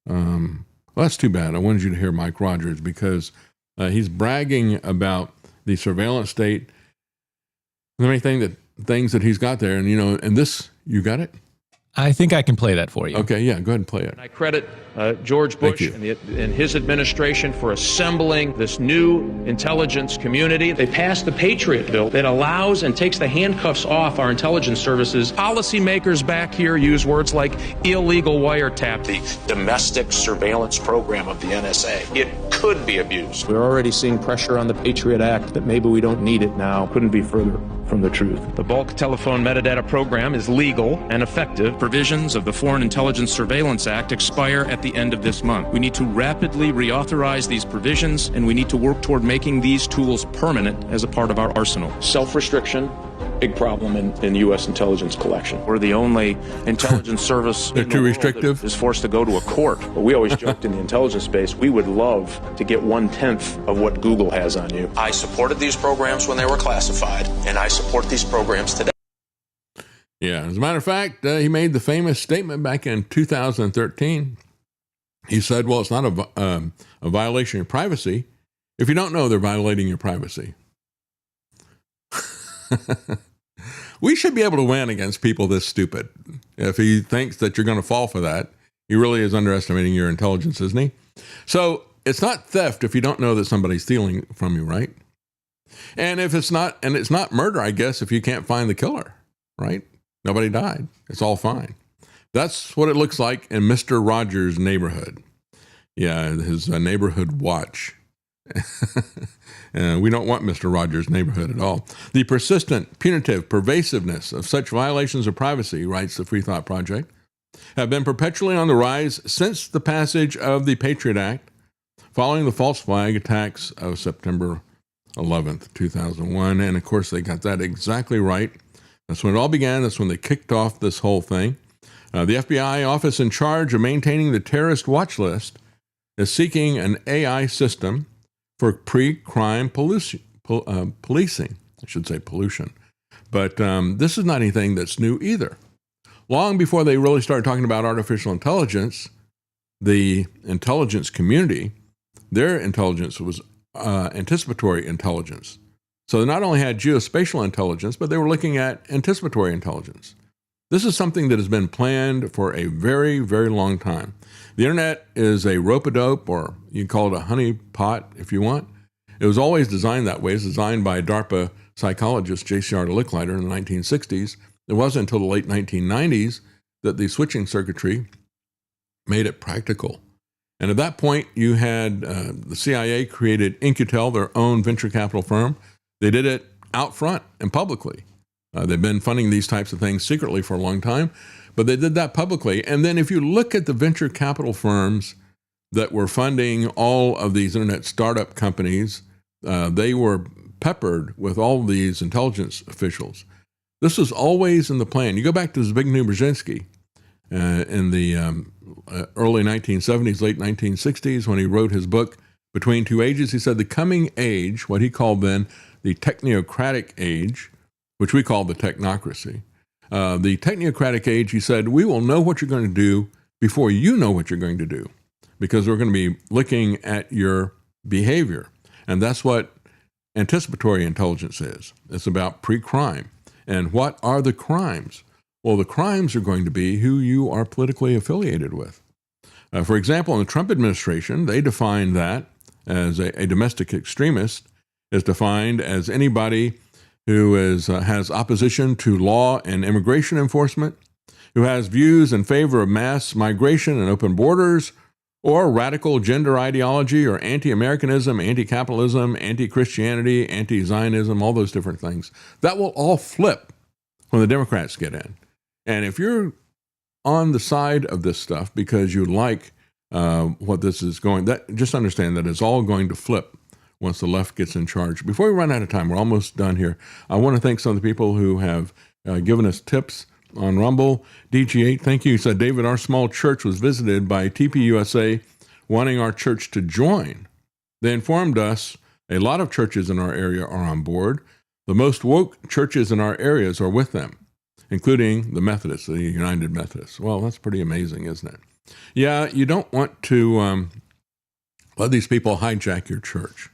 Well, that's too bad. I wanted you to hear Mike Rogers because he's bragging about the surveillance state, the many things that he's got there. And, and this, you got it? I think I can play that for you. Okay, yeah, go ahead and play it. And I credit George Bush and his administration for assembling this new intelligence community. They passed the Patriot bill that allows and takes the handcuffs off our intelligence services. Policymakers back here use words like illegal wiretap, the domestic surveillance program of the NSA. It could be abused. We're already seeing pressure on the Patriot Act that maybe we don't need it now. Couldn't be further from the truth. The bulk telephone metadata program is legal and effective. Provisions of the Foreign Intelligence Surveillance Act expire at the end of this month. We need to rapidly reauthorize these provisions, and we need to work toward making these tools permanent as a part of our arsenal. Self-restriction, big problem in U.S. intelligence collection. We're the only intelligence service They're too restrictive. That is forced to go to a court. But we always joked in the intelligence space, we would love to get 1/10 of what Google has on you. I supported these programs when they were classified, and I support these programs today. Yeah, as a matter of fact, he made the famous statement back in 2013. He said, well, it's not a violation of privacy if you don't know they're violating your privacy. We should be able to win against people this stupid. If he thinks that you're going to fall for that, he really is underestimating your intelligence, isn't he? So it's not theft if you don't know that somebody's stealing from you, right? And if it's not, and it's not murder, I guess, if you can't find the killer, right? Nobody died. It's all fine. That's what it looks like in Mr. Rogers' neighborhood. Yeah, his neighborhood watch. We don't want Mr. Rogers' neighborhood at all. The persistent, punitive pervasiveness of such violations of privacy, writes the Free Thought Project, have been perpetually on the rise since the passage of the Patriot Act, following the false flag attacks of September 11th, 2001. And of course, they got that exactly right. That's when it all began. That's when they kicked off this whole thing. The FBI office in charge of maintaining the terrorist watch list is seeking an AI system for pre-crime policing. I should say pollution. But this is not anything that's new either. Long before they really started talking about artificial intelligence, the intelligence community, their intelligence was anticipatory intelligence. So they not only had geospatial intelligence, but they were looking at anticipatory intelligence. This is something that has been planned for a very, very long time. The internet is a rope-a-dope, or you can call it a honey pot if you want. It was always designed that way. It was designed by DARPA psychologist J.C.R. Licklider in the 1960s. It wasn't until the late 1990s that the switching circuitry made it practical. And at that point, you had the CIA created Incutel, their own venture capital firm. They did it out front and publicly. They've been funding these types of things secretly for a long time, but they did that publicly. And then if you look at the venture capital firms that were funding all of these internet startup companies, they were peppered with all of these intelligence officials. This was always in the plan. You go back to Zbigniew Brzezinski in the early 1970s, late 1960s, when he wrote his book, Between Two Ages. He said the coming age, what he called then the technocratic age, which we call the technocracy. The technocratic age, he said, we will know what you're going to do before you know what you're going to do, because we're going to be looking at your behavior. And that's what anticipatory intelligence is. It's about pre-crime. And what are the crimes? Well, the crimes are going to be who you are politically affiliated with. For example, in the Trump administration, they defined that as a domestic extremist is defined as anybody who has opposition to law and immigration enforcement, who has views in favor of mass migration and open borders, or radical gender ideology, or anti-Americanism, anti-capitalism, anti-Christianity, anti-Zionism, all those different things. That will all flip when the Democrats get in. And if you're on the side of this stuff because you like what this is going, just understand that it's all going to flip once the left gets in charge. Before we run out of time, we're almost done here. I want to thank some of the people who have given us tips on Rumble. DG8, thank you. He said, David, our small church was visited by TPUSA wanting our church to join. They informed us a lot of churches in our area are on board. The most woke churches in our areas are with them, including the Methodists, the United Methodists. Well, that's pretty amazing, isn't it? Yeah, you don't want to let these people hijack your church.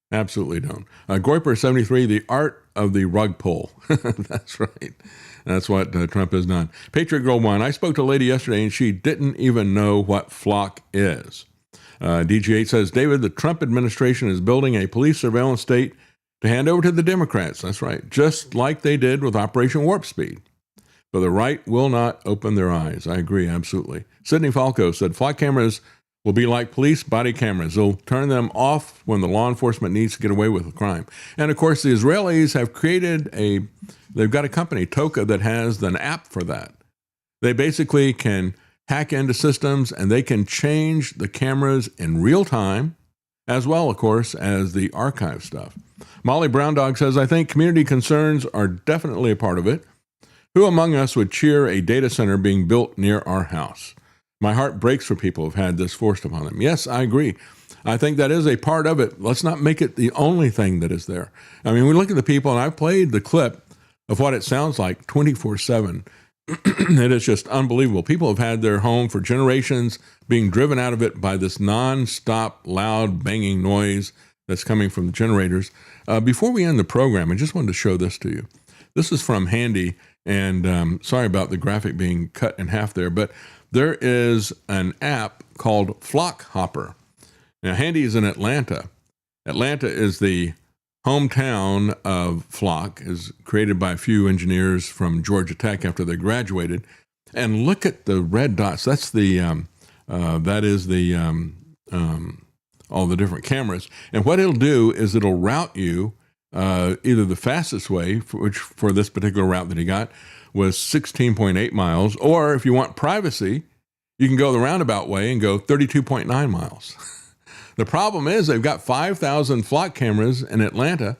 Absolutely don't. Goiper73, the art of the rug pull. That's right. That's what Trump has done. Patriot Girl 1, I spoke to a lady yesterday and she didn't even know what flock is. DG8 says, David, the Trump administration is building a police surveillance state to hand over to the Democrats. That's right. Just like they did with Operation Warp Speed. But the right will not open their eyes. I agree, absolutely. Sidney Falco said, flock cameras will be like police body cameras. They'll turn them off when the law enforcement needs to get away with a crime. And of course, the Israelis have created they've got a company, Toka, that has an app for that. They basically can hack into systems and they can change the cameras in real time, as well, of course, as the archive stuff. Molly Brown Dog says, I think community concerns are definitely a part of it. Who among us would cheer a data center being built near our house? My heart breaks for people who've had this forced upon them. Yes, I agree. I think that is a part of it. Let's not make it the only thing that is there. I mean, we look at the people, and I've played the clip of what it sounds like 24/7. It is just unbelievable. People have had their home for generations being driven out of it by this nonstop, loud, banging noise that's coming from the generators. Before we end the program, I just wanted to show this to you. This is from Handy, and sorry about the graphic being cut in half there, but there is an app called Flock Hopper. Now, Handy is in Atlanta. Atlanta is the hometown of Flock, is created by a few engineers from Georgia Tech after they graduated. And look at the red dots. That's the all the different cameras. And what it'll do is it'll route you either the fastest way, which for this particular route that he got was 16.8 miles, or if you want privacy, you can go the roundabout way and go 32.9 miles. The problem is they've got 5,000 flock cameras in Atlanta,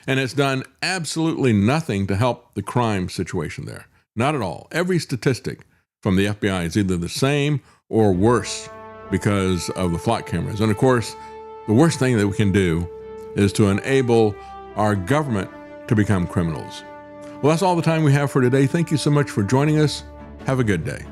and it's done absolutely nothing to help the crime situation there. Not at all. Every statistic from the FBI is either the same or worse because of the flock cameras. And of course, the worst thing that we can do is to enable our government to become criminals. Well, that's all the time we have for today. Thank you so much for joining us. Have a good day.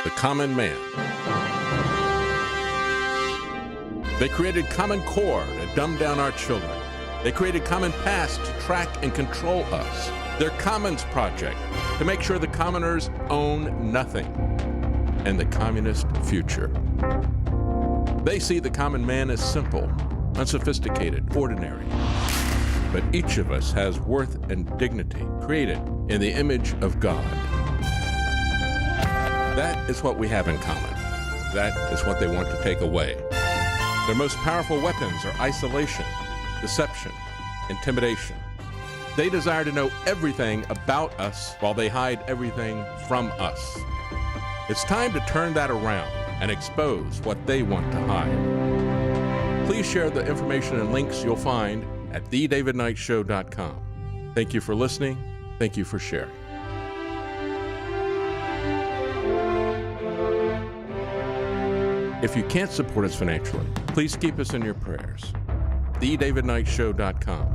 the common man. They created Common Core to dumb down our children. They created Common Pass to track and control us. Their Commons Project to make sure the commoners own nothing. And the communist future. They see the common man as simple, unsophisticated, ordinary. But each of us has worth and dignity, created in the image of God. That is what we have in common. That is what they want to take away. Their most powerful weapons are isolation, deception, intimidation. They desire to know everything about us while they hide everything from us. It's time to turn that around and expose what they want to hide. Please share the information and links you'll find at thedavidknightshow.com. Thank you for listening. Thank you for sharing. If you can't support us financially, please keep us in your prayers. thedavidknightshow.com.